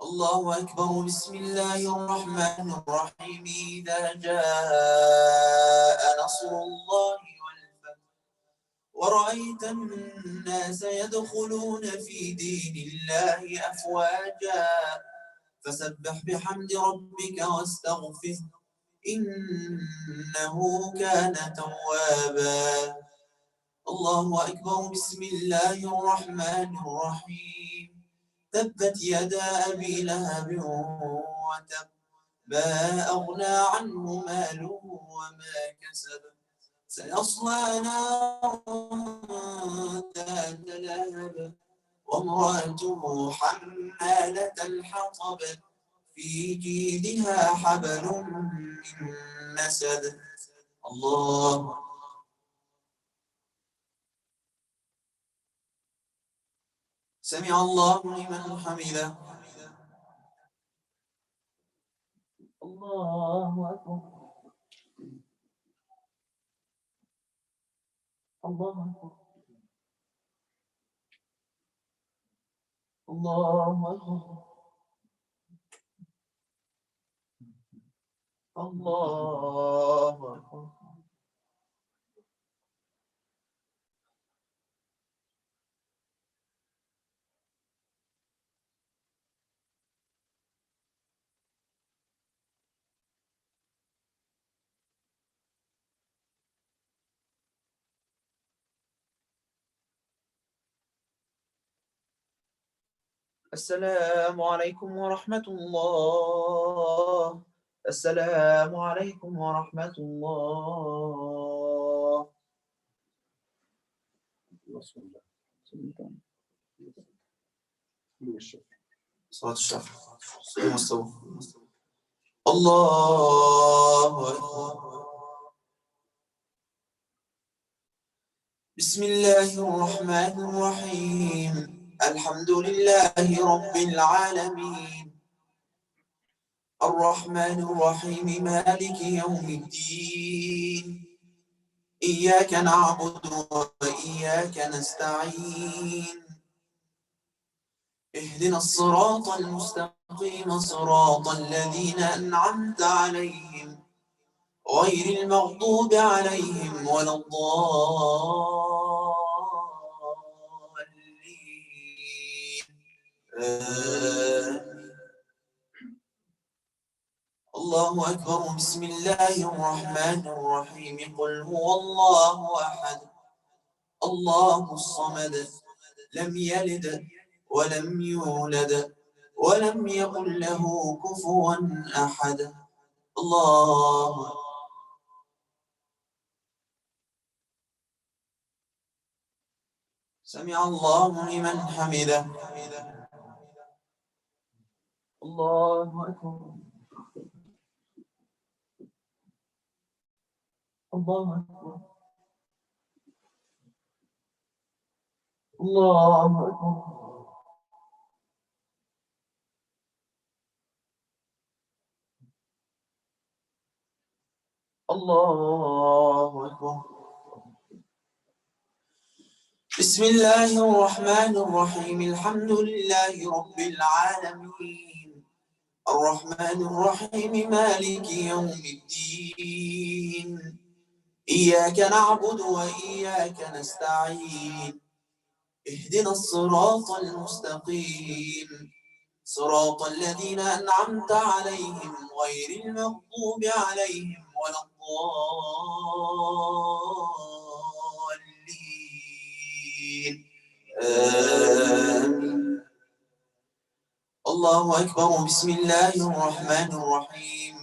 الله أكبر. بسم الله الرحمن الرحيم. إذا جاء نصر الله والفتح ورأيت الناس يدخلون في دين الله أفواجا فسبح بحمد ربك واستغفره إنه كان توابا. الله أكبر. بسم الله الرحمن الرحيم. تبت يدا أبي لهب وتب ما أغنى عنه ماله وما كسب سيصلى نارا ذات لهب وامرأته حمالة الحطب في جيدها حبل من مسد. الله. سمع الله لمن حمده. الله أكبر. الله أكبر. الله أكبر. الله أكبر. السلام عليكم ورحمة الله. السلام عليكم ورحمة الله. صلاة الشفع. مستوى. الله أكبر. بسم الله الرحمن الرحيم. الحمد لله رب العالمين الرحمن الرحيم مالك يوم الدين إياك نعبد وإياك نستعين اهدنا الصراط المستقيم صراط الذين أنعمت عليهم غير المغضوب عليهم ولا الضالين آمين. الله أكبر. بسم الله الرحمن الرحيم قل هو الله أحد الله الصمد لم يلد ولم يولد ولم يكن له كفوا أحد. الله سمع الله لمن حمده. الله أكبر. الله أكبر. الله أكبر. الله أكبر. بسم الله الرحمن الرحيم الحمد لله رب العالمين الرحمن الرحيم مالك يوم الدين إياك نعبد وإياك نستعين اهدنا الصراط المستقيم صراط الذين أنعمت عليهم غير المغضوب عليهم ولا الضالين آمين. الله أكبر. بسم الله الرحمن الرحيم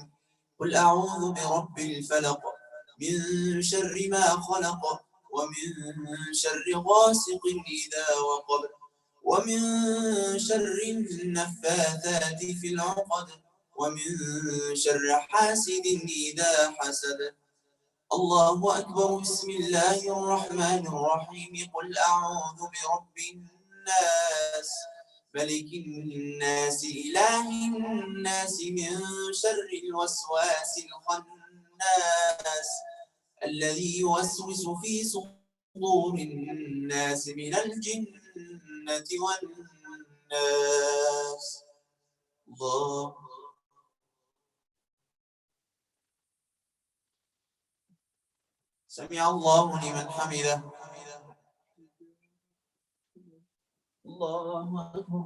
قل أعوذ برب الفلق من شر ما خلق ومن شر غاسق إذا وقب ومن شر النفاثات في العقد ومن شر حاسد إذا حسد. الله أكبر. بسم الله الرحمن الرحيم قل أعوذ برب الناس ملك الناس إله الناس من شر الوسواس الخناس الذي يوسوس في صدور الناس من الجنة والناس. الله سمع الله لمن حمده. الله أكبر.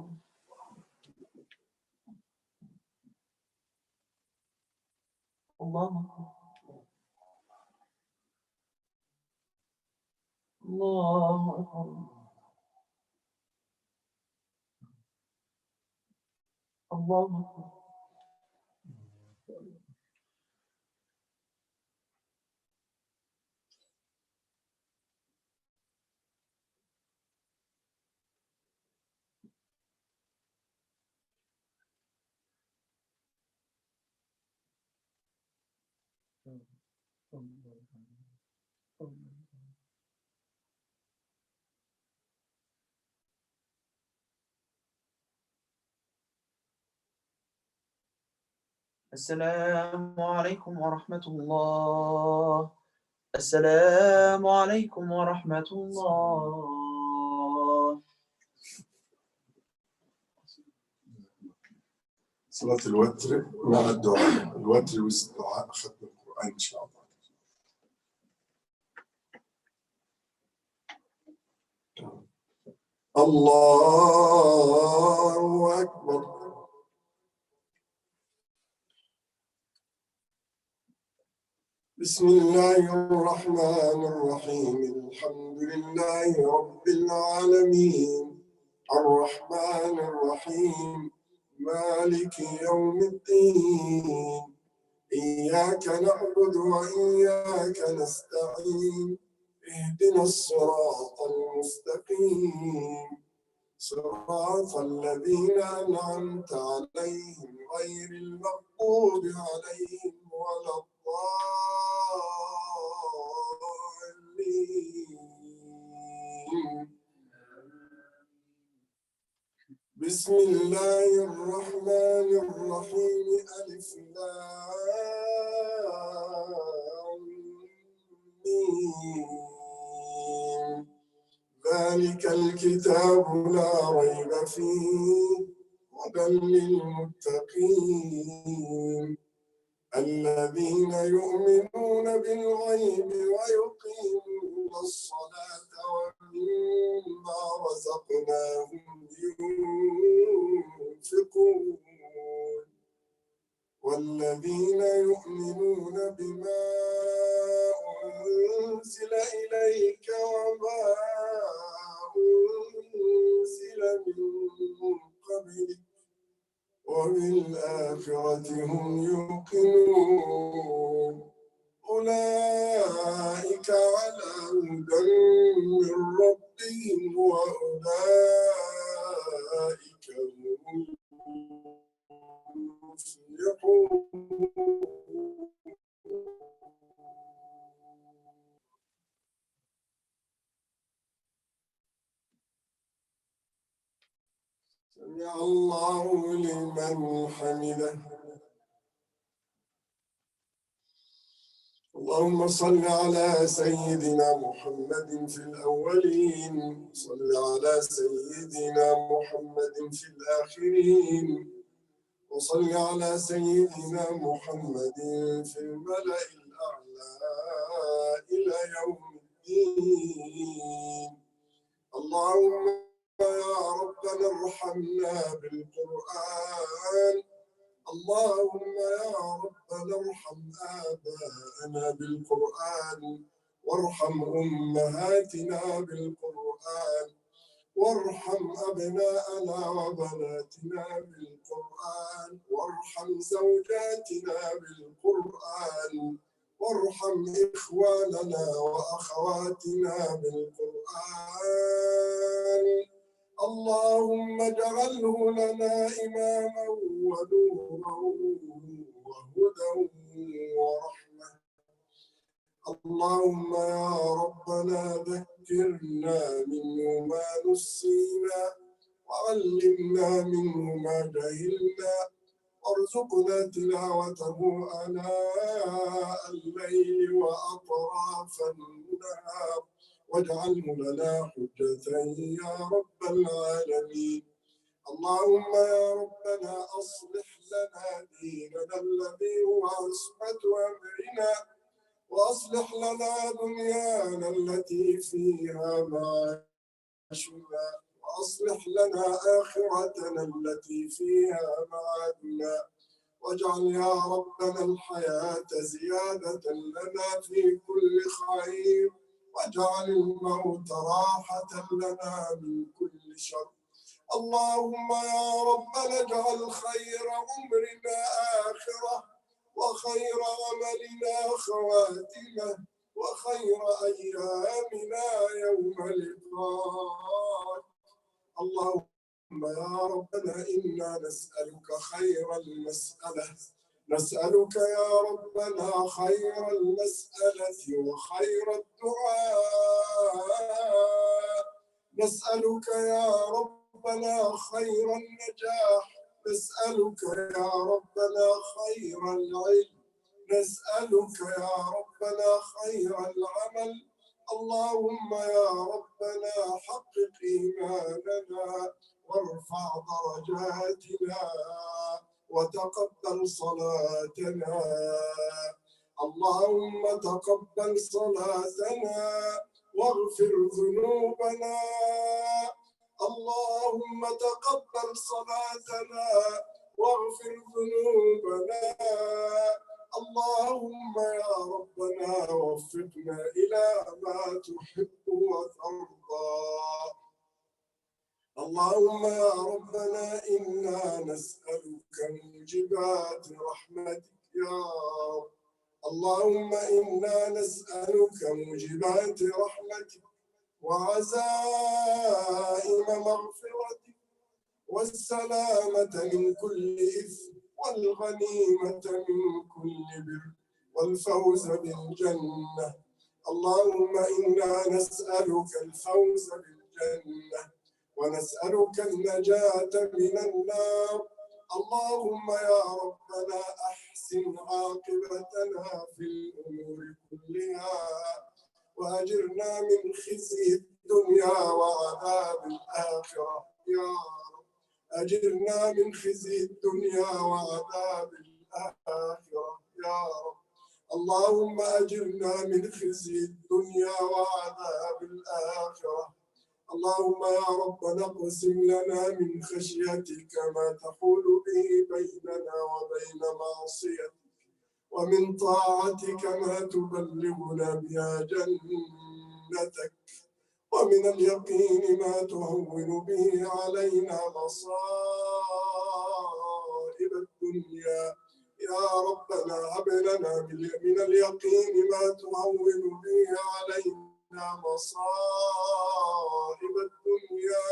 الله أكبر. الله أكبر. الله أكبر. السلام عليكم ورحمة الله. السلام عليكم ورحمة الله. صلاة الوتر مع الدعاء، الوتر والدعاء ختم القرآن إن شاء الله. الله أكبر. بسم الله الرحمن الرحيم الحمد لله رب العالمين الرحمن الرحيم مالك يوم الدين إياك نعبد وإياك نستعين اهدنا الصراط المستقيم صراط الذين أنعمت عليهم غير المغضوب عليهم ولا الضالين. بسم الله الرحمن الرحيم. ألف لام ميم. ذلك الكتاب لا ريب فيه هدى للمتقين الذين يؤمنون بالغيب ويقيمون الصلاة ومما رزقناهم ينفقون والذين يؤمنون بما أنزل إليك وما أنزل من قبلك وبالآخرة هم يوقنون أولئك على هدى من ربهم وأولئك هم المفلحون. سمع الله لمن حمده. اللهم صل على سيدنا محمد في الأولين صل على سيدنا محمد في الآخرين وصل على سيدنا محمد في الملأ الأعلى إلى يوم الدين. اللهم يا ربنا ارحمنا بالقرآن. اللهم يا ربنا ارحم آباءنا بالقرآن وارحم أمهاتنا بالقرآن وارحم أبناءنا وبناتنا بالقرآن وارحم زوجاتنا بالقرآن وارحم إخواننا وأخواتنا بالقرآن. اللهم اجعله لنا إماما ونورا وهدى ورحمة. اللهم يا ربنا ذكرنا منه ما نسينا وعلمنا منه ما جهلنا وارزقنا تلاوته آناء الليل وأطراف النهار واجعله لنا حجة يا رب العالمين. اللهم يا ربنا أصلح لنا ديننا الذي هو عصمة أمرنا وأصلح لنا دنيانا التي فيها معاشنا وأصلح لنا آخرتنا التي فيها معادنا واجعل يا ربنا الحياة زيادة لنا في كل خير واجعل الموت راحة لنا من كل شر. اللهم يا ربنا اجعل خير عمرنا آخرة وخير عملنا خواتمة وخير أيامنا يوم لقاءك. اللهم يا ربنا إنا نسألك خير المسألة نسألك يا ربنا خير المسألة وخير الدعاء نسألك يا ربنا خير النجاح نسألك يا ربنا خير العلم نسألك يا ربنا خير العمل. اللهم يا ربنا حقق إيماننا وارفع درجاتنا وتقبل صلاتنا. اللهم تقبل صلاتنا واغفر ذنوبنا. اللهم تقبل صلاتنا واغفر ذنوبنا. اللهم يا ربنا وفقنا إلى ما تحب وترضى. اللهم يا ربنا إنا نسألك موجبات رحمتك يا رب. اللهم إنا نسألك موجبات رحمتك وعزائم مغفرتك والسلامة من كل إثم والغنيمة من كل بر والفوز بالجنة. اللهم إنا نسألك الفوز بالجنة ونسألك النجاة من النار. اللهم يا ربنا أحسن عاقبتنا في الأمور كلها وأجرنا من خزي الدنيا وعذاب الآخرة يا رب. أجرنا من خزي الدنيا وعذاب الآخرة يا رب. اللهم أجرنا من خزي الدنيا وعذاب الآخرة. اللهم يا ربنا اقسم لنا من خشيتك ما تحول به بيننا وبين معصيتك ومن طاعتك ما تبلغنا بها جنتك ومن اليقين ما تهون به علينا مصائب الدنيا. يا ربنا هب لنا من اليقين ما تهون به علينا مصائب الدنيا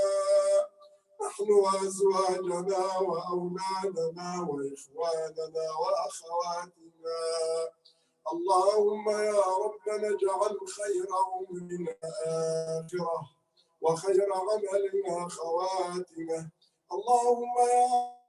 نحن وأزواجنا وأولادنا وإخواننا وأخواتنا. اللهم يا ربنا اجعل خير أمرنا آخرة وخير عملنا خواتمه. اللهم يا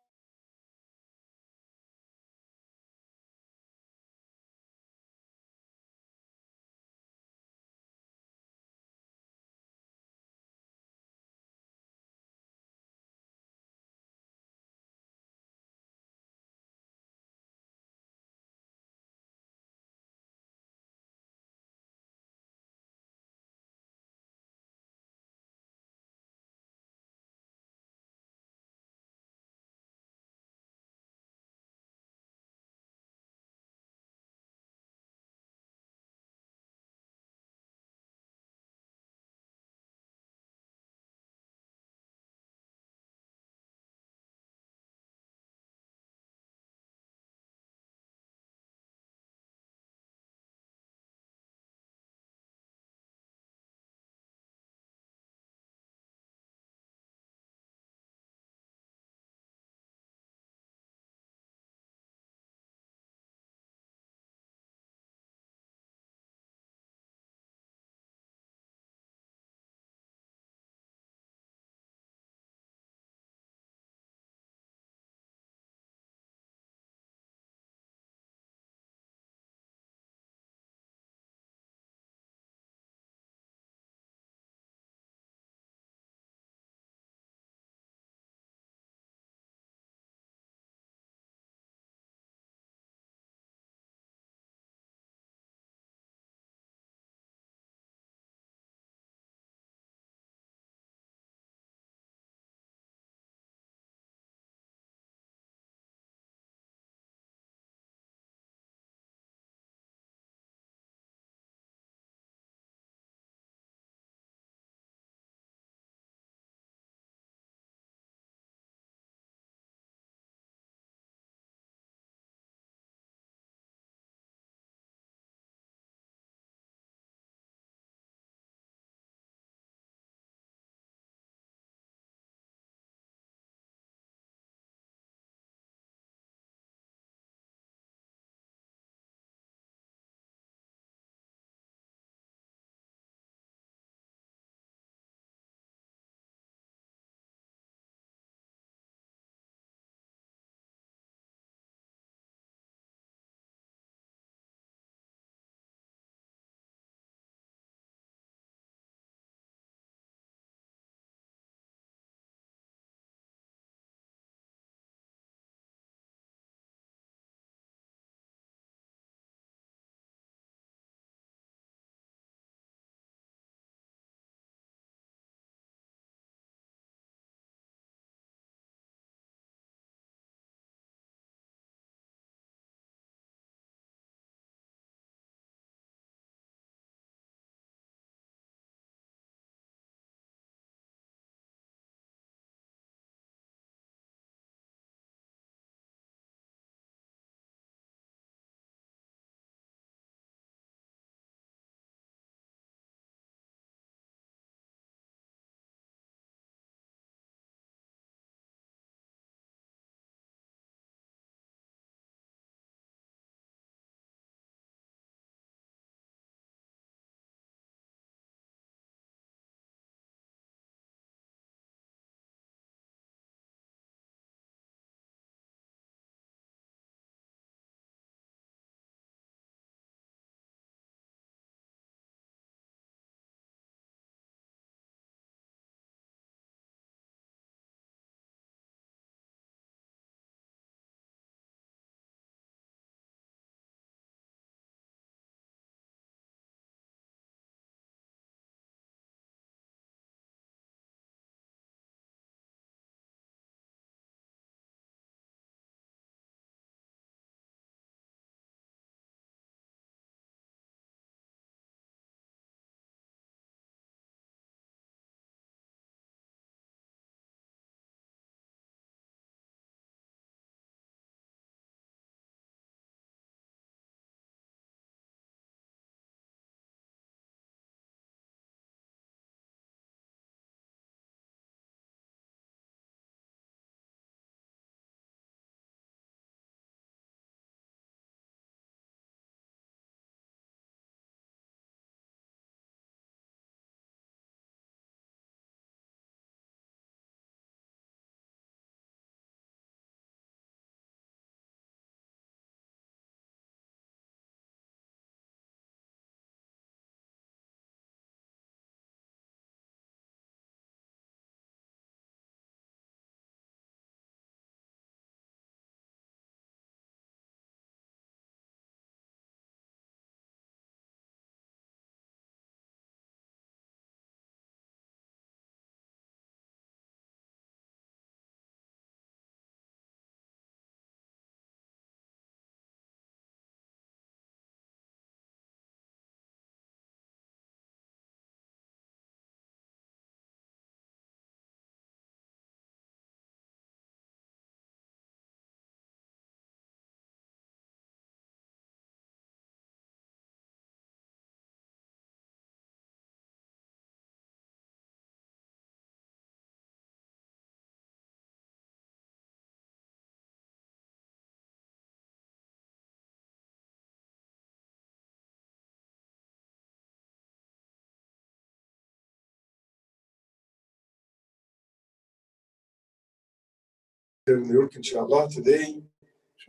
in New York, inshallah, today.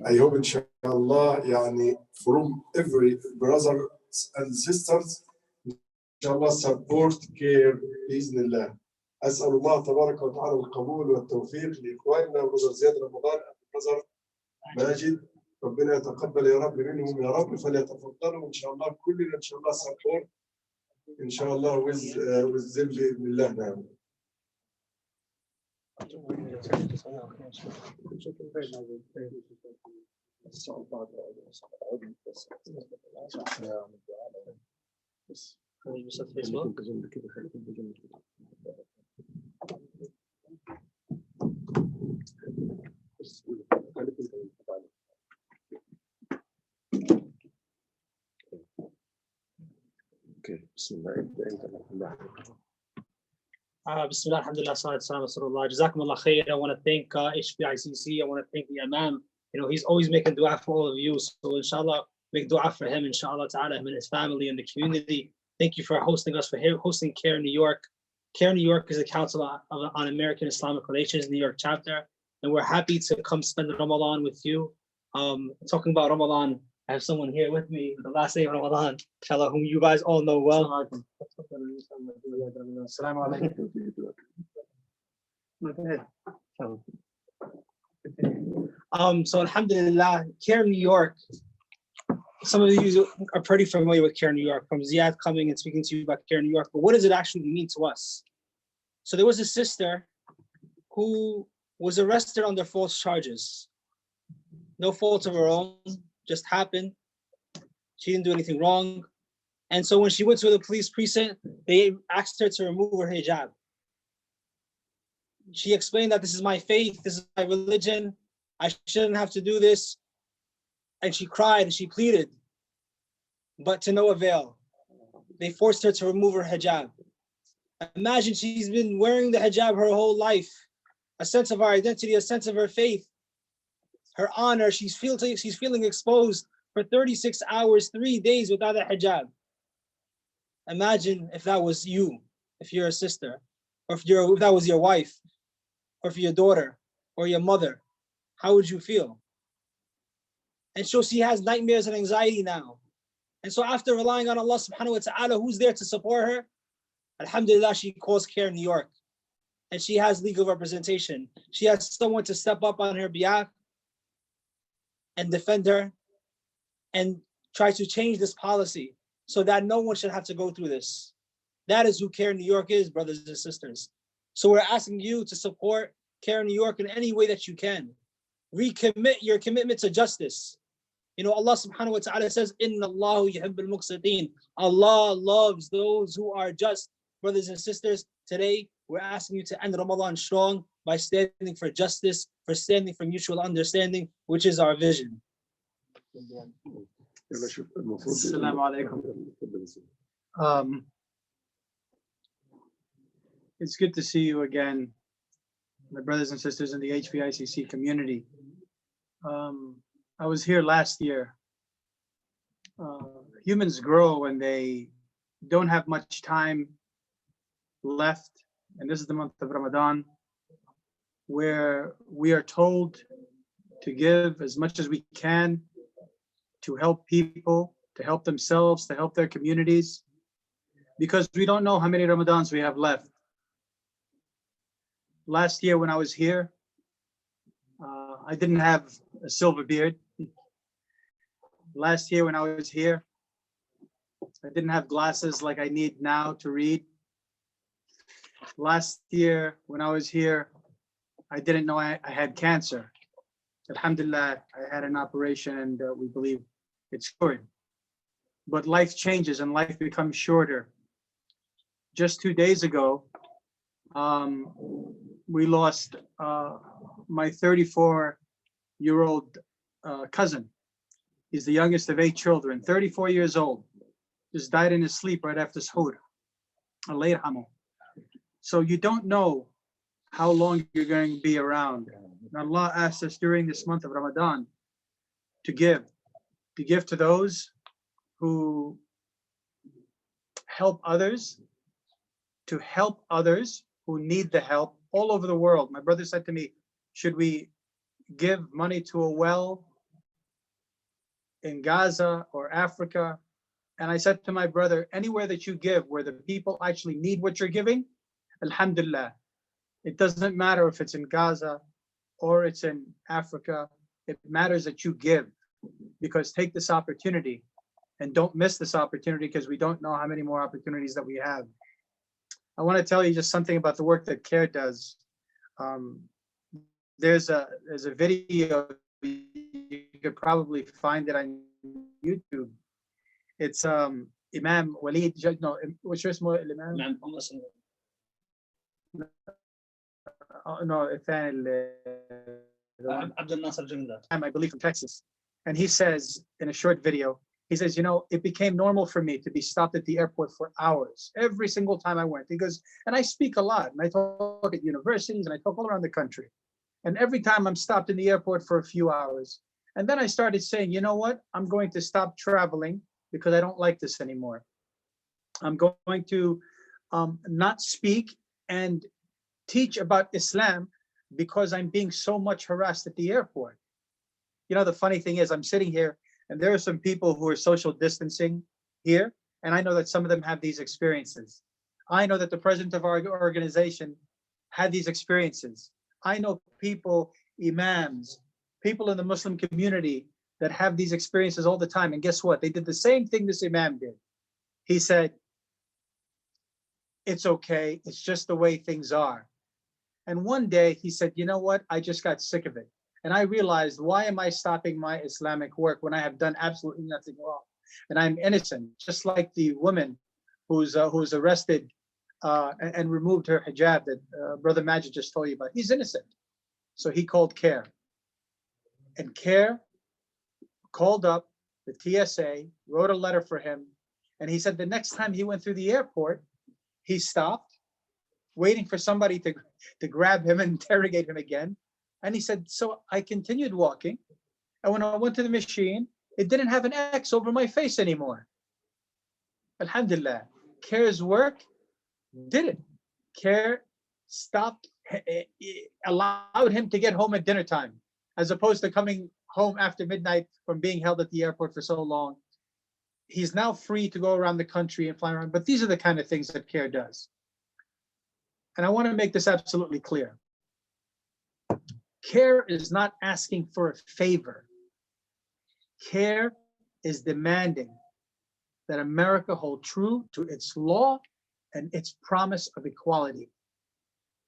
I hope, inshallah, يعني from every brother and sisters, inshallah, support care بإذن الله. أسأل الله تبارك وتعالى القبول والتوفيق لإخواننا وبرزر زياد رمضان وبرزر ماجد. ربنا يتقبل يا رب منهم يا رب، فليتفضلوا إن شاء الله كلنا إن شاء الله support إن شاء الله with them بإذن الله. نعم. Bismillah, alhamdulillah, salatu salam, rasulullah. Jazakumullah khair. I want to thank HBICC. I want to thank the Imam. You know, he's always making dua for all of you. So inshallah, make dua for him, inshallah ta'ala, him and his family and the community. Thank you for hosting us, for hosting CARE New York. CARE New York is a Council on American Islamic Relations New York chapter. And we're happy to come spend Ramadan with you. Talking about Ramadan, I have someone here with me, the last day of Ramadan, inshallah, whom you guys all know well. Assalamu alaikum. So alhamdulillah, CARE New York, some of you are pretty familiar with CARE New York, from Ziad coming and speaking to you about CARE New York, but what does it actually mean to us? So there was a sister who was arrested under false charges. No fault of her own, just happened. She didn't do anything wrong. And so when she went to the police precinct, they asked her to remove her hijab. She explained that this is my faith, this is my religion, I shouldn't have to do this. And she cried and she pleaded, but to no avail. They forced her to remove her hijab. Imagine, she's been wearing the hijab her whole life, a sense of her identity, a sense of her faith, her honor. She's feeling exposed for 36 hours, 3 days without a hijab. Imagine if that was you, if you're a sister, or if that was your wife, or if your daughter, or your mother. How would you feel? And so she has nightmares and anxiety now. And so after relying on Allah subhanahu wa ta'ala, who's there to support her? Alhamdulillah, she calls CARE New York. And she has legal representation. She has someone to step up on her behalf and defend her and try to change this policy so that no one should have to go through this. That is who CARE New York is, brothers and sisters. So we're asking you to support CARE New York in any way that you can. Recommit your commitment to justice. You know, Allah subhanahu wa ta'ala says, Inna Allahu yuhibbul muqsitin. Allah loves those who are just. Brothers and sisters, today we're asking you to end Ramadan strong by standing for justice, for standing for mutual understanding, which is our vision. Assalamu alaikum. It's good to see you again, my brothers and sisters in the HBICC community. I was here last year. Humans grow when they don't have much time left, and this is the month of Ramadan, where we are told to give as much as we can to help people, to help themselves, to help their communities, because we don't know how many Ramadans we have left. Last year when I was here, I didn't have a silver beard. Last year when I was here, I didn't have glasses like I need now to read. Last year when I was here, I didn't know I had cancer. Alhamdulillah, I had an operation and we believe it's cured. But life changes and life becomes shorter. Just 2 days ago, we lost my 34-year-old cousin. He's the youngest of 8 children, 34 years old. Just died in his sleep right after Suhoor. Allah yarhamu. So you don't know how long you're going to be around. And Allah asks us during this month of Ramadan to give to those who help others, to help others who need the help all over the world. My brother said to me, should we give money to a well in Gaza or Africa. And I said to my brother, anywhere that you give where the people actually need what you're giving, alhamdulillah, it doesn't matter if it's in Gaza or it's in Africa. It matters that you give, because take this opportunity and don't miss this opportunity, because we don't know how many more opportunities that we have. I want to tell you just something about the work that CARE does. There's a video, you could probably find it on YouTube. It's Imam Walid, no, what's your name? Imam? No, الثاني Abdul Nasser Jumla, I believe from Texas. And he says in a short video, he says, you know, it became normal for me to be stopped at the airport for hours every single time I went. He goes, and I speak a lot, and I talk at universities, and I talk all around the country. And every time I'm stopped in the airport for a few hours. And then I started saying, you know what? I'm going to stop traveling because I don't like this anymore. I'm going to not speak and teach about Islam because I'm being so much harassed at the airport. You know, the funny thing is, I'm sitting here and there are some people who are social distancing here, and I know that some of them have these experiences. I know that the president of our organization had these experiences. I know people, imams, people in the Muslim community that have these experiences all the time. And guess what? They did the same thing this imam did. He said, it's okay, it's just the way things are. And one day he said, you know what? I just got sick of it. And I realized, why am I stopping my Islamic work when I have done absolutely nothing wrong? And I'm innocent, just like the woman who's arrested and removed her hijab that Brother Majid just told you about. He's innocent. So he called CARE. And CARE called up the TSA, wrote a letter for him. And he said the next time he went through the airport, he stopped, waiting for somebody to grab him and interrogate him again. And he said, so I continued walking. And when I went to the machine, it didn't have an X over my face anymore. Alhamdulillah, CARE's work did it. CARE stopped, allowed him to get home at dinner time, as opposed to coming home after midnight from being held at the airport for so long. He's now free to go around the country and fly around. But these are the kind of things that CARE does. And I want to make this absolutely clear. CARE is not asking for a favor. CARE is demanding that America hold true to its law and its promise of equality.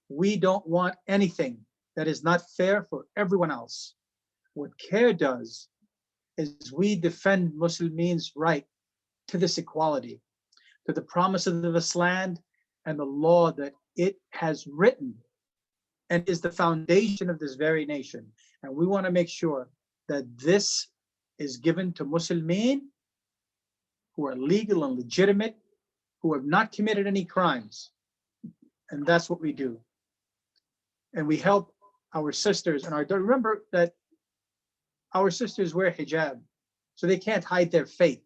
We don't want anything that is not fair for everyone else. What CARE does is we defend Muslims' right to this equality, to the promise of this land and the law that it has written and is the foundation of this very nation. And we want to make sure that this is given to Muslimin who are legal and legitimate, who have not committed any crimes. And that's what we do. And we help our sisters and remember that our sisters wear hijab, so they can't hide their faith.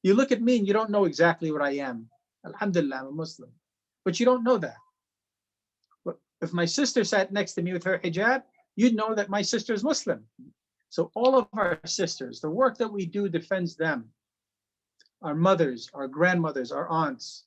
You look at me and you don't know exactly what I am. Alhamdulillah, I'm a Muslim, but you don't know that. But if my sister sat next to me with her hijab, you'd know that my sister is Muslim. So all of our sisters, the work that we do defends them. Our mothers, our grandmothers, our aunts,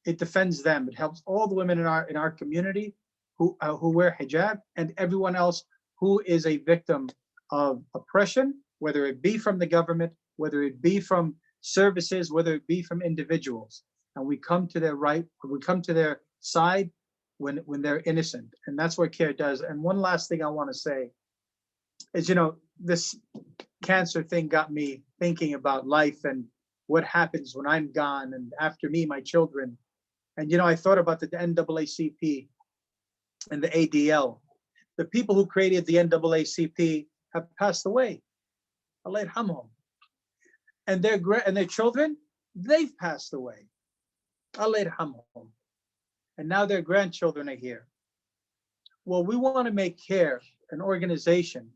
it defends them. It helps all the women in our community who wear hijab, and everyone else who is a victim of oppression, whether it be from the government, whether it be from services, whether it be from individuals. And we come to their right, we come to their side when they're innocent. And that's what CARE does. And one last thing I want to say is, you know, this cancer thing got me thinking about life and what happens when I'm gone and after me, my children. And, you know, I thought about the NAACP and the ADL. The people who created the NAACP have passed away. Allah yarhamhum. And their children, they've passed away. Allah yarhamhum. And now their grandchildren are here. Well, we want to make CARE an organization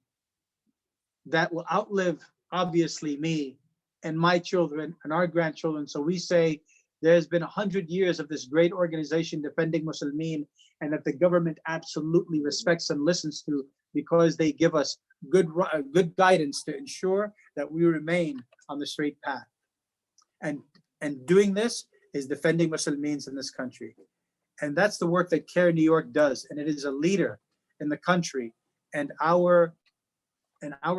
that will outlive, obviously, me and my children and our grandchildren. So we say there's been 100 years of this great organization defending Muslimin, and that the government absolutely respects and listens to because they give us good guidance to ensure that we remain on the straight path. And doing this is defending Muslims in this country. And that's the work that CARE New York does. And it is a leader in the country. And our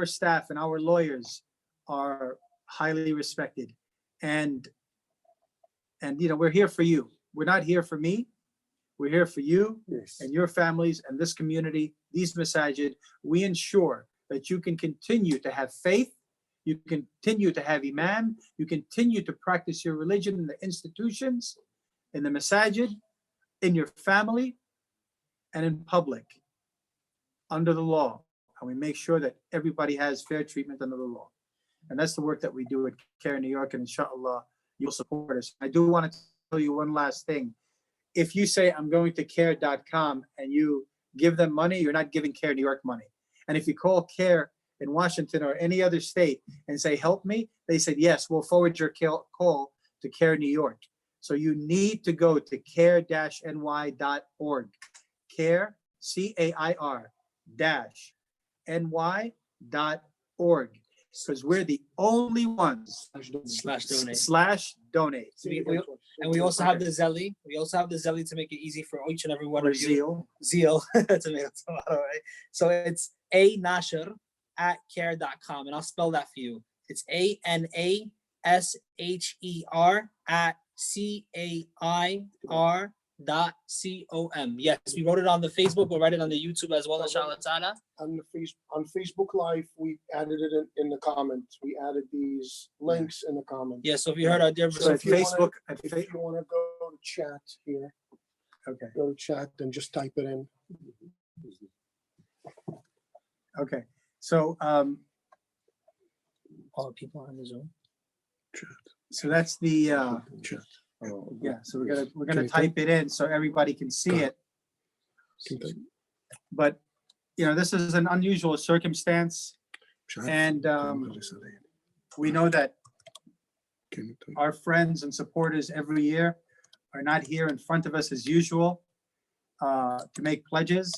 staff and our lawyers are highly respected. And you know, we're here for you. We're not here for me. We're here for you and your families and this community, these masajid. We ensure that you can continue to have faith, you continue to have iman, you continue to practice your religion in the institutions, in the masajid, in your family, and in public, under the law. And we make sure that everybody has fair treatment under the law. And that's the work that we do at CARE New York, and inshallah, you'll support us. I do want to tell you one last thing. If you say, I'm going to care.com and you give them money, you're not giving CARE New York money. And if you call CARE in Washington or any other state and say, help me, they said, yes, we'll forward your call to CARE New York. So you need to go to care-ny.org. CARE, C-A-I-R, -ny.org. Because we're the only ones /donate. And we also have the Zelle. We also have the Zelle to make it easy for each and every one Or of you. Zeal. Tomato, right? So it's anasher@care.com, and I'll spell that for you. It's ANASHER@CAIR.com. Yes, we wrote it on the Facebook. We'll write it on the YouTube as well, inshallah ta'ala. On Facebook Live, we added it in the comments. We added these links in the comments. Yeah, so if you heard our dear So brother, at Facebook, If you want to go to chat here, okay. go to chat and just type it in. Okay. So all the people on the Zoom. so that's the Chat. yeah. So we're gonna type it in so everybody can see it. But you know, this is an unusual circumstance, and we know that our friends and supporters every year are not here in front of us as usual to make pledges.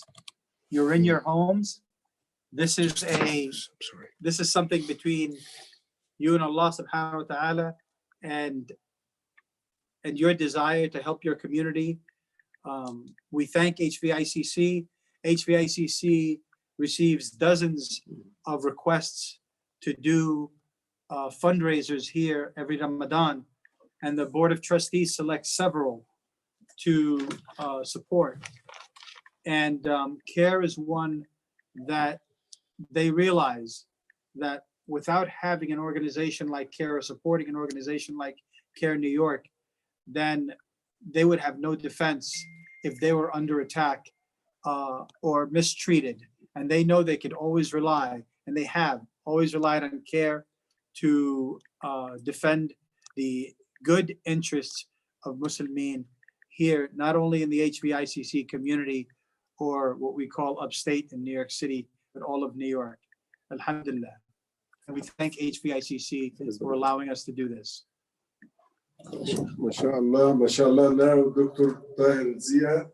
You're in your homes. This is something between you and Allah subhanahu wa ta'ala, and your desire to help your community. We thank HVICC. HVICC receives dozens of requests to do fundraisers here every Ramadan, and the Board of Trustees selects several to support. And CARE is one that they realize that without having an organization like CARE or supporting an organization like CARE New York, then they would have no defense if they were under attack or mistreated. And they know they could always rely, and they have always relied on CARE to defend the good interests of Muslimin here, not only in the HVICC community or what we call upstate in New York City, but all of New York. Alhamdulillah. And we thank HVICC for allowing us to do this. MashaAllah, MashaAllah. Now, Dr. Tahir Zia,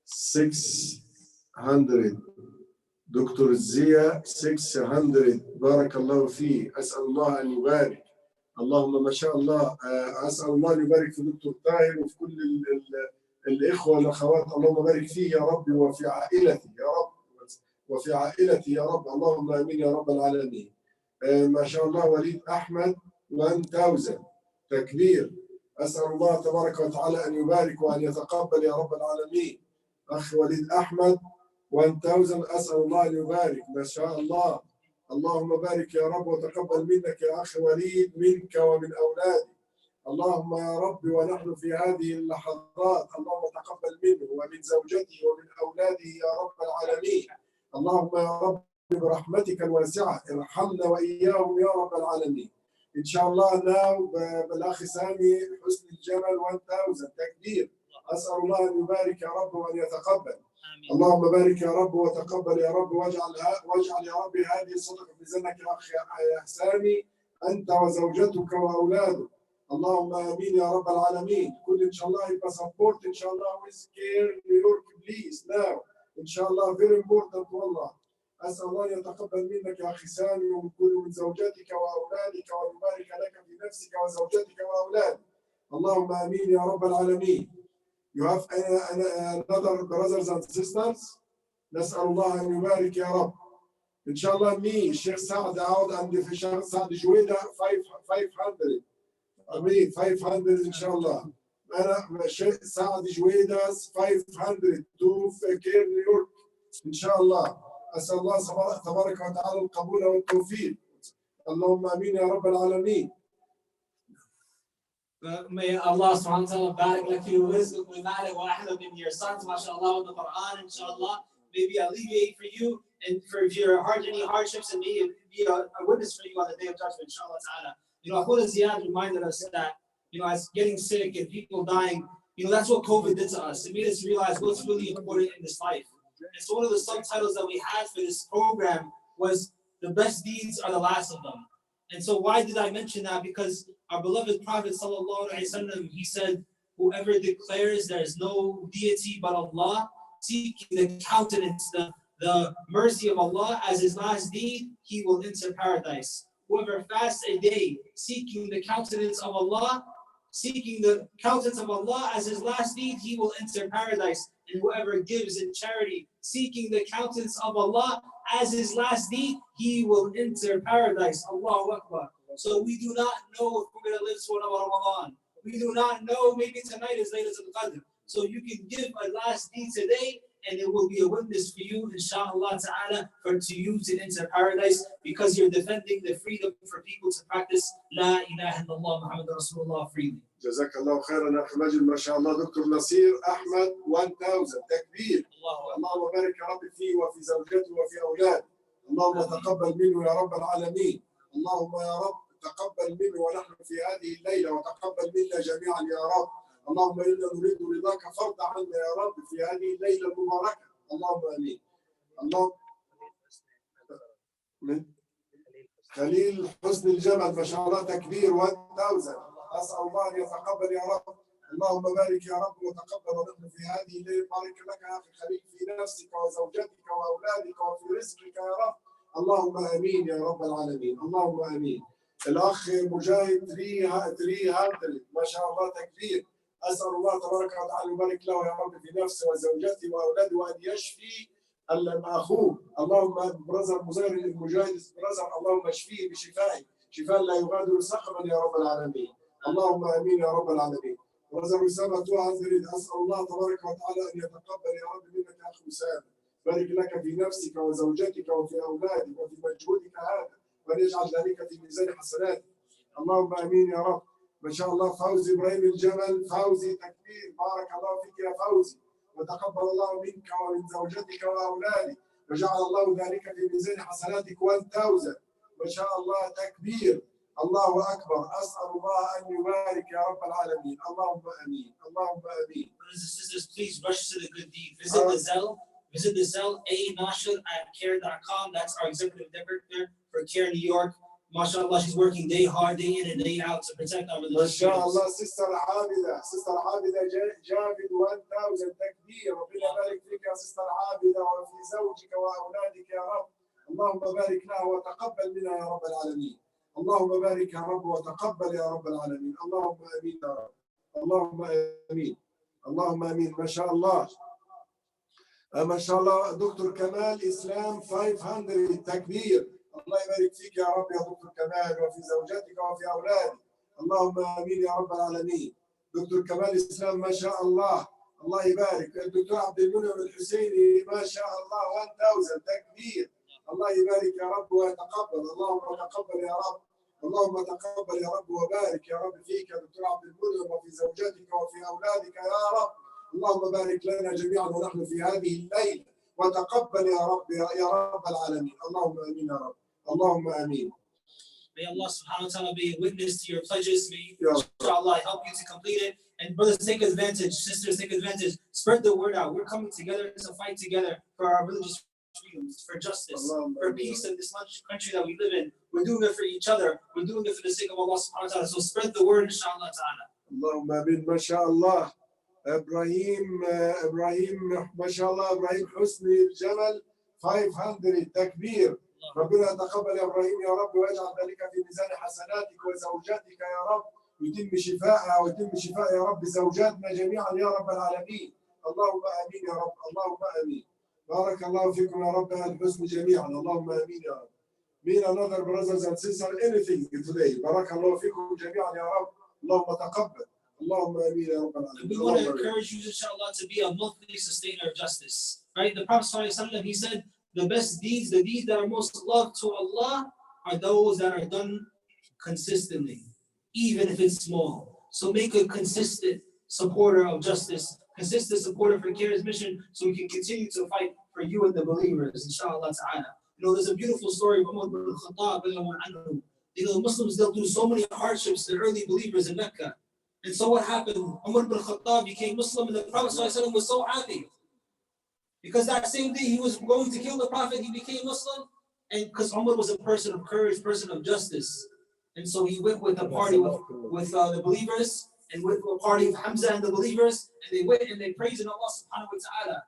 600. Dr. Zia, 600. Barakallahu fi. أسأل الله أن يبارك. اللهم ما شاء الله. أسأل الله أن يبارك في دكتور طاهر وفي كل الإخوة والأخوات. اللهم بارك فيه يا رب وفي عائلتي يا رب. وفي عائلتي يا رب. اللهم آمين يا رب العالمين. ما شاء الله. وليد أحمد 1000. تكبير. أسأل الله تبارك وتعالى أن يبارك وأن يتقبل يا رب العالمين. أخي وليد أحمد 1000. أسأل الله أن يبارك. ما شاء الله. اللهم بارك يا رب وتقبل منك يا أخي وليد، منك ومن أولادي. اللهم يا رب ونحن في هذه اللحظات، اللهم تقبل منه ومن زوجته ومن أولاده يا رب العالمين. اللهم يا رب برحمتك الواسعة ارحمنا وإياهم يا رب العالمين. إن شاء الله now بالأخ سامي حسن الجمل 1000. تكبير. أسأل الله أن يبارك يا رب وأن يتقبل. اللهم بارك يا رب وتقبل يا رب، واجعل يا رب هذه الصدقة في ميزانك يا أخ سامي أنت وزوجتك وأولادك. اللهم آمين يا رب العالمين. كل إن شاء الله يبقى support إن شاء الله with CARE New York please now. إن شاء الله very important والله. أسأل الله أن يتقبل منك يا أخي سامي ومن كل من زوجتك وأولادك ويبارك لك في نفسك وزوجتك وأولادك. اللهم آمين يا رب العالمين. You have another brothers and sisters. نسأل الله أن يبارك يا رب. إن شاء الله مي الشيخ سعد عود عندي في الشيخ سعد جويدة 500. أمين 500 إن شاء الله. أنا الشيخ سعد جويدة 500 to كير نيويورك إن شاء الله. أسأل الله تبارك وتعالى القبول والتوفيق. اللهم آمين يا رب العالمين. May Allah subhanahu wa ta'ala barik laki wa rizq wa malik wa ahlak in your sons, mashallah, with the Quran, inshallah, maybe alleviate for you and for your heart any hardships and be a witness for you on the day of judgment, inshallah ta'ala. You know, Akhwat Ziyad reminded us that, you know, as getting sick and people dying, you know, that's what COVID did to us. It made us realize what's really important in this life. And so one of the subtitles that we had for this program was the best deeds are the last of them. And so why did I mention that? Because our beloved Prophet sallallahu alaihi wasallam, he said, whoever declares there is no deity but Allah, seeking the countenance, the mercy of Allah as his last deed, he will enter paradise. Whoever fasts a day seeking the countenance of Allah, seeking the countenance of Allah as his last deed, he will enter paradise. And whoever gives in charity, seeking the countenance of Allah as his last deed, he will enter paradise. Allahu Akbar. So we do not know if we're going to live to another Ramadan. We do not know, maybe tonight is Laylatul Qadr. So you can give a last deed today, and it will be a witness for you, inshallah ta'ala, to you to enter paradise, because you're defending the freedom for people to practice La ilaha illallah Muhammad Rasulullah freely. جزاك الله خيرا يا اخي مجد. ما شاء الله دكتور نصير احمد 1000 تكبير. اللهم بارك يا رب فيه وفي زوجته وفي اولاده. اللهم تقبل منه يا رب العالمين. اللهم يا رب تقبل منه ونحن في هذه الليله، وتقبل منا جميعا يا رب. اللهم انا نريد رضاك فرض عنا يا رب في هذه الليله المباركه. اللهم امين. اللهم من خليل حسن الجمل ما شاء الله تكبير 1000. أسأل الله أن يتقبل يا رب. اللهم بارك يا رب وتقبل ونحن في هذه الليلة. بارك لك يا أخي خليل في نفسك وزوجتك وأولادك وفي رزقك يا رب. اللهم آمين يا رب العالمين. اللهم آمين. الأخ مجاهد 300 ما شاء الله تكبير. أسأل الله تبارك وتعالى يبارك له يا رب في نفسه وزوجته وأولاده وأن يشفي أخوه. اللهم برزر مجاهد برزر اللهم اشفيه بشفائك شفاء لا يغادر سقما يا رب العالمين. اللهم امين يا رب العالمين. برزر اسامه 200. اسال الله تبارك وتعالى ان يتقبل يا رب منك يا اخي اسامه. بارك لك في نفسك وزوجتك وفي اولادك وفي مجهودك هذا، وان يجعل ذلك في ميزان حسناتك. اللهم امين يا رب. ما شاء الله فوزي ابراهيم الجمل، فوزي تكبير. بارك الله فيك يا فوزي، وتقبل الله منك ومن زوجتك واولادك، وجعل الله ذلك في ميزان حسناتك 1000. ما شاء الله تكبير. الله أكبر. أسأل الله أن يبارك يا رب العالمين. اللهم آمين. اللهم آمين. Brothers and sisters, please rush to the good deed. Visit the Zelle, anashir@care.com. That's our executive director for Care New York. MashaAllah, she's working day in and day out to protect our religious freedoms. MashaAllah, Sister Abida Javid 1000 تكبير. ربنا يبارك فيك يا Sister عابدة وفي زوجك وأولادك يا رب. اللهم بارك لها وتقبل منا يا رب العالمين. اللهم بارك يا رب وتقبل يا رب العالمين. اللهم امين يا رب. اللهم امين. اللهم امين. ما شاء الله. ما شاء الله دكتور كمال اسلام 500 تكبير. الله يبارك فيك يا رب يا دكتور كمال وفي زوجتك وفي اولادك. اللهم امين يا رب العالمين. دكتور كمال اسلام ما شاء الله. الله يبارك. الدكتور عبد المنعم الحسيني ما شاء الله 1000 تكبير. الله يبارك يا رب ويتقبل. اللهم تقبل يا رب. اللهم تقبل يا رب وبارك يا رب فيك يا دكتور عبد المنعم وفي زوجتك وفي اولادك يا رب. اللهم بارك لنا جميعا ونحن في هذه الليله، وتقبل يا رب يا رب العالمين. اللهم امين يا رب. اللهم امين. May Allah subhanahu wa ta'ala be a witness to your pledges. May inshallah help you to complete it. And brothers, take advantage. Sisters, take advantage. Spread the word out. We're coming together to fight together for our religious freedoms, for justice, for peace in this country that we live in. We're doing it for each other. We're doing it for the sake of Allah subhanahu wa ta'ala. So spread the word, inshallah ta'ala. اللهم امين. ما شاء الله. ابراهيم ما شاء الله ابراهيم حسني الجمل 500 تكبير. ربنا يتقبل يا ابراهيم يا رب، ويجعل ذلك في ميزان حسناتك وزوجاتك يا رب، يتم شفائها ويتم شفاء يا رب زوجاتنا جميعا يا رب العالمين. اللهم امين يا رب، اللهم امين. بارك الله فيكم يا رب اهل الحسن جميعا، اللهم امين يا رب. Me and other brothers and sisters, anything today. بارك الله فيكم جميعا يا رب، اللهم تقبل. اللهم امين يا رب العالمين. We want to encourage you, inshallah, to be a monthly sustainer of justice. Right? The Prophet ﷺ, he said, the best deeds, the deeds that are most loved to Allah, are those that are done consistently, even if it's small. So make a consistent supporter of justice, consistent supporter for CARE's mission, so we can continue to fight for you and the believers, inshallah ta'ala. You know, there's a beautiful story of Umar ibn al-Khattab. You know, the Muslims dealt through so many hardships, the early believers in Mecca. And so what happened? Umar ibn al-Khattab became Muslim, and the Prophet ﷺ was so happy. Because that same day he was going to kill the Prophet, he became Muslim. And because Umar was a person of courage, person of justice. And so he went with a party with the believers, and with a party of Hamza and the believers, and they went and they praised Allah subhanahu wa ta'ala,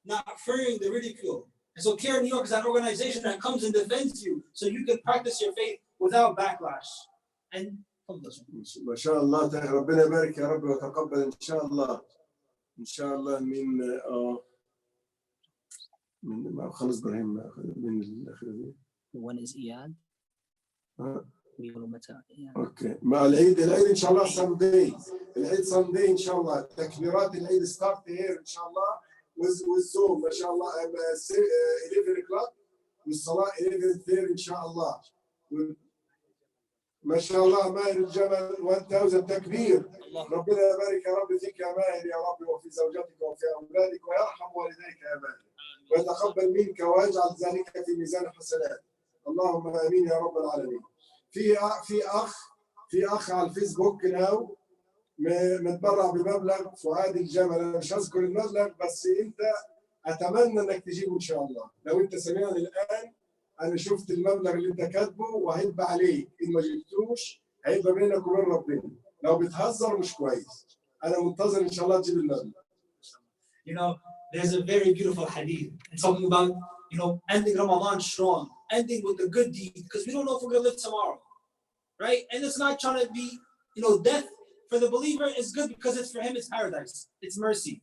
not fearing the ridicule. And so CARE New York is an organization that comes and defends you, so you can practice your faith without backlash. And ما شاء الله ربنا يبارك يا رب وتقبل ان شاء الله. ان شاء الله من خلص ابراهيم من الاخير. When is Iyad? بيقولوا متى يعني. اوكي مع العيد ان شاء الله ساندي. العيد ساندي ان شاء الله. تكبيرات العيد ستارت هير ان شاء الله والزوم ما شاء الله 11 o'clock والصلاه 11:30 ان شاء الله. ما شاء الله ماهر الجمل 1000 تكبير. ربنا يبارك يا رب فيك يا ماهر يا رب، وفي زوجتك وفي اولادك، ويرحم والديك يا ماهر، ويتقبل منك ويجعل ذلك في ميزان حسنات. اللهم امين يا رب العالمين. في اخ على الفيسبوك ناو متبرع بمبلغ فؤاد الجمل. انا مش هذكر المبلغ، بس انت اتمنى انك تجيبه ان شاء الله. لو انت سمعني الان، انا شفت المبلغ اللي انت كاتبه وهيبقى عليك، ان ما جبتوش هيبقى بينك وبين ربنا. لو بتهزر مش كويس. انا منتظر ان شاء الله تجيب المبلغ. You know, there's a very beautiful hadith and talking about, you know, ending Ramadan strong, ending with a good deed, because we don't know if we're going to live tomorrow, right? And it's not trying to be, you know, death for the believer is good because it's for him, it's paradise, it's mercy.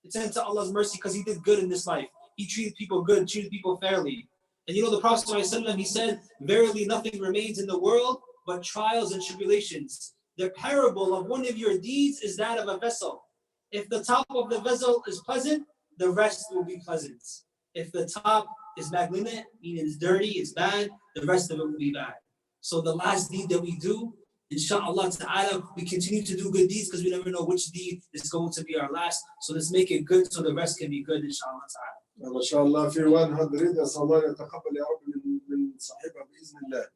It's into Allah's mercy because he did good in this life. He treated people good, treated people fairly. And you know, the Prophet ﷺ, he said, verily nothing remains in the world but trials and tribulations. The parable of one of your deeds is that of a vessel. If the top of the vessel is pleasant, the rest will be pleasant. If the top is maglinate, meaning it's dirty, it's bad, the rest of it will be bad. So the last deed that we do, inshallah ta'ala, we continue to do good deeds because we never know which deed is going to be our last. So let's make it good so the rest can be good, inshallah ta'ala. ما شاء الله في 100 اسال الله يتقبل يا رب من صاحبها باذن الله.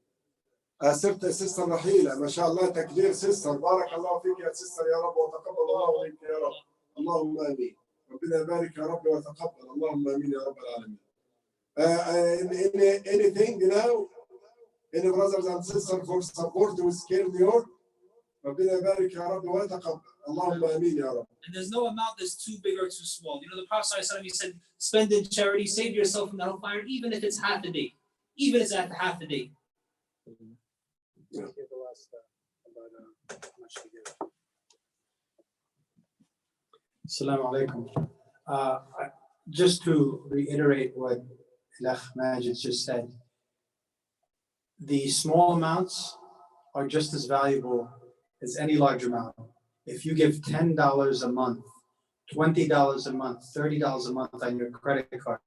سيرت سيستر رحيله ما شاء الله تكبير سيستر. بارك الله فيك يا سيستر يا رب وتقبل الله منك يا رب. اللهم امين. ربنا يبارك يا رب ويتقبل. اللهم امين يا رب العالمين. Anything now? Any brothers and sisters for support with CARE New York? ربنا يبارك يا رب ويتقبل. اللهم امين يا رب. And there's no amount that's too big or too small. You know, the Prophet ﷺ, he said, spend in charity, save yourself from the hellfire, even if it's half a day. Even if it's at half a day. Assalamu alaikum. Just to reiterate what Ilakh Majid just said, the small amounts are just as valuable as any large amount. If you give $10 a month, $20 a month, $30 a month on your credit card,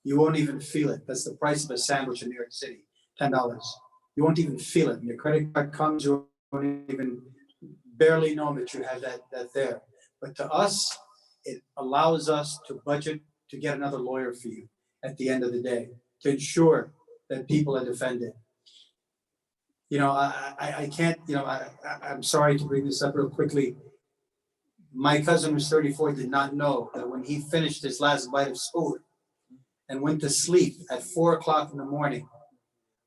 you won't even feel it. That's the price of a sandwich in New York City, $10. You won't even feel it. When your credit card comes, you won't even barely know that you have that there. But to us, it allows us to budget to get another lawyer for you at the end of the day, to ensure that people are defended. You know, I can't, you know, I'm sorry to bring this up real quickly. My cousin was 34, did not know that when he finished his last bite of food and went to sleep at 4 o'clock in the morning,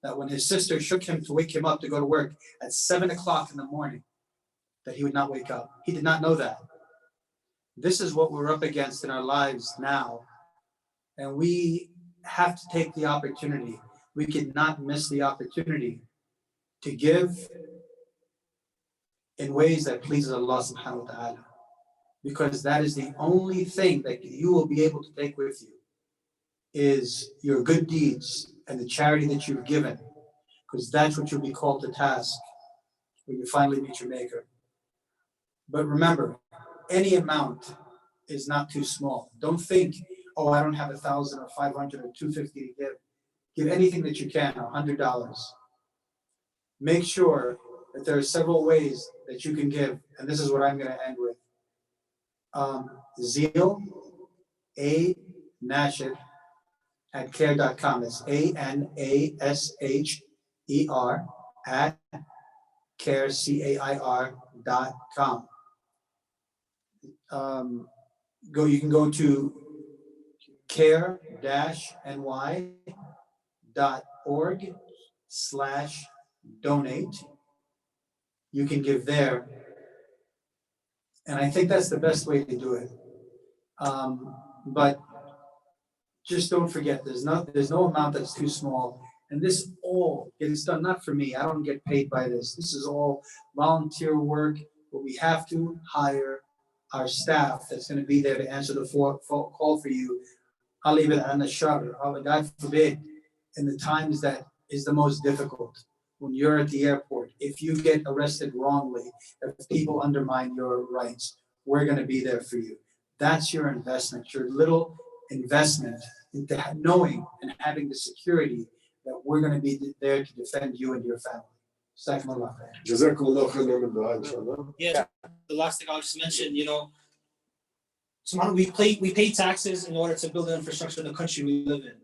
that when his sister shook him to wake him up to go to work at 7 o'clock in the morning, that he would not wake up. He did not know that. This is what we're up against in our lives now. And we have to take the opportunity. We cannot miss the opportunity to give in ways that pleases Allah subhanahu wa ta'ala. Because that is the only thing that you will be able to take with you, is your good deeds and the charity that you've given. Because that's what you'll be called to task when you finally meet your Maker. But remember, any amount is not too small. Don't think, oh, I don't have 1,000 or 500 or 250 to give. Give anything that you can, $100. Make sure that there are several ways that you can give, and this is what I'm going to end with. Zeal, A-Nasher at care.com. That's ANASHER at care, CAIR.com. You can go to care-ny.org/donate. You can give there. And I think that's the best way to do it. But just don't forget, there's no amount that's too small. And this all gets done, not for me. I don't get paid by this. This is all volunteer work, but we have to hire our staff that's going to be there to answer the call for you. I'll leave it on the shutter. God forbid, in the times that is the most difficult, when you're at the airport, if you get arrested wrongly, if people undermine your rights, we're going to be there for you. That's your investment, your little investment into knowing and having the security that we're going to be there to defend you and your family. Jazakumullah khairan min du'a, inshallah. Yeah, the last thing I'll just mention, so we pay taxes in order to build the infrastructure in the country we live in.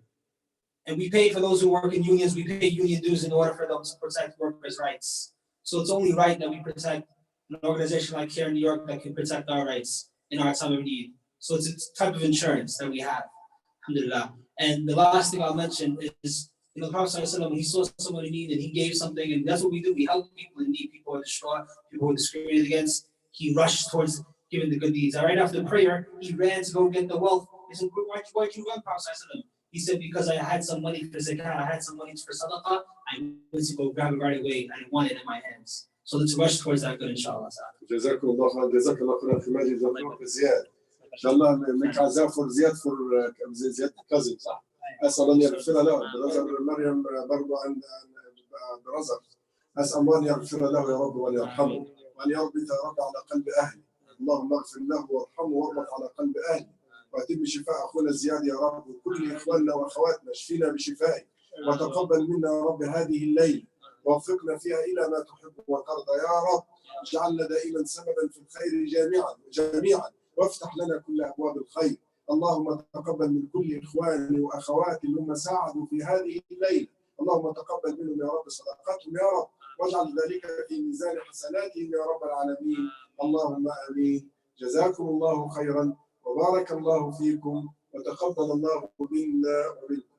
And we pay for those who work in unions, we pay union dues in order for them to protect workers' rights. So it's only right that we protect an organization like Care in New York that can protect our rights in our time of need. So it's a type of insurance that we have, alhamdulillah. And the last thing I'll mention is, the Prophet ﷺ, when he saw someone in need and he gave something, and that's what we do, we help people in need, people who are distraught, people who are discriminated against. He rushed towards giving the good deeds. And right after the prayer, he ran to go get the wealth. He said, why'd you run, Prophet ﷺ? He said, because I had some money for zakat, I had some money for sadaqah, I went to go grab it right away. I didn't want it in my hands. So let's rush towards that good, inshallah. Jazakumullah khairan, jazakallah khairan fi majid Ziyad. Inshallah, make azam for Ziyad, for Ziyad cousin, صح؟ أسأل أن يغفر له برزق مريم برضو عن برزق. أسأل الله أن يغفر له يا رب وأن يرحمه وأن يربط يا رب على قلب أهله. اللهم اغفر له وارحمه واربط على قلب أهله. وأتم بشفاء أخونا زياد يا رب وكل إخواننا وأخواتنا، اشفينا بشفائك وتقبل منا يا رب هذه الليلة ووفقنا فيها إلى ما تحب وترضى يا رب. اجعلنا دائما سببا في الخير جميعا وافتح لنا كل أبواب الخير. اللهم تقبل من كل إخواني وأخواتي اللي هم ساعدوا في هذه الليلة. اللهم تقبل منهم يا رب صدقاتهم يا رب واجعل ذلك في ميزان حسناتهم يا رب العالمين. اللهم آمين. جزاكم الله خيرا وبارك الله فيكم وتقبل الله منا ومنكم.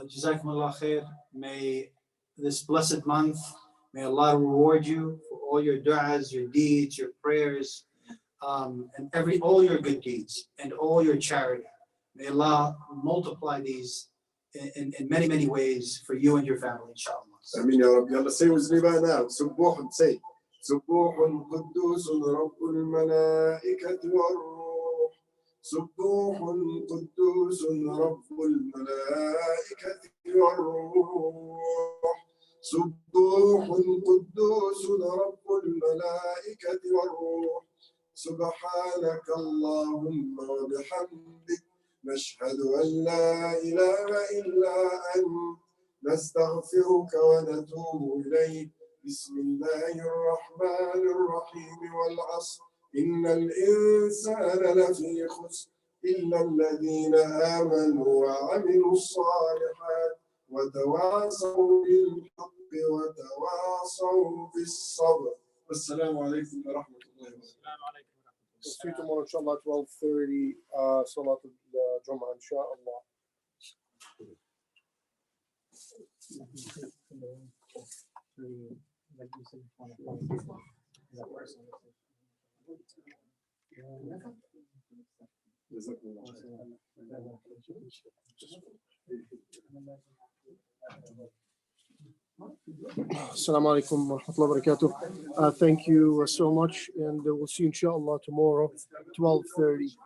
Jazakumullah khair. May this blessed month, may Allah reward you for all your du'as, your deeds, your prayers, and all your good deeds and all your charity. May Allah multiply these in many, many ways for you and your family, inshallah. Ameen ya Rabbi. Yalla say with me by now. Subbuh, say. سبوح قدوس رب الملائكة والروح. سبوح قدوس رب الملائكة والروح. سبوح قدوس رب الملائكة والروح. سبحانك اللهم وبحمدك نشهد أن لا إله إلا أنت نستغفرك ونتوب إليك. بسم الله الرحمن الرحيم والعصر إن الإنسان لفي خسر إلا الذين آمنوا وعملوا الصالحات وتواصوا بالحق وتواصوا بالصبر. والسلام عليكم ورحمة الله وبركاته. See you tomorrow, inshallah, 12:30, Salat al-Jum'ah, inshallah. Assalamu alaikum wa rahmatullahi wa barakatuh. Thank you so much, and we'll see you inshallah tomorrow, 12:30.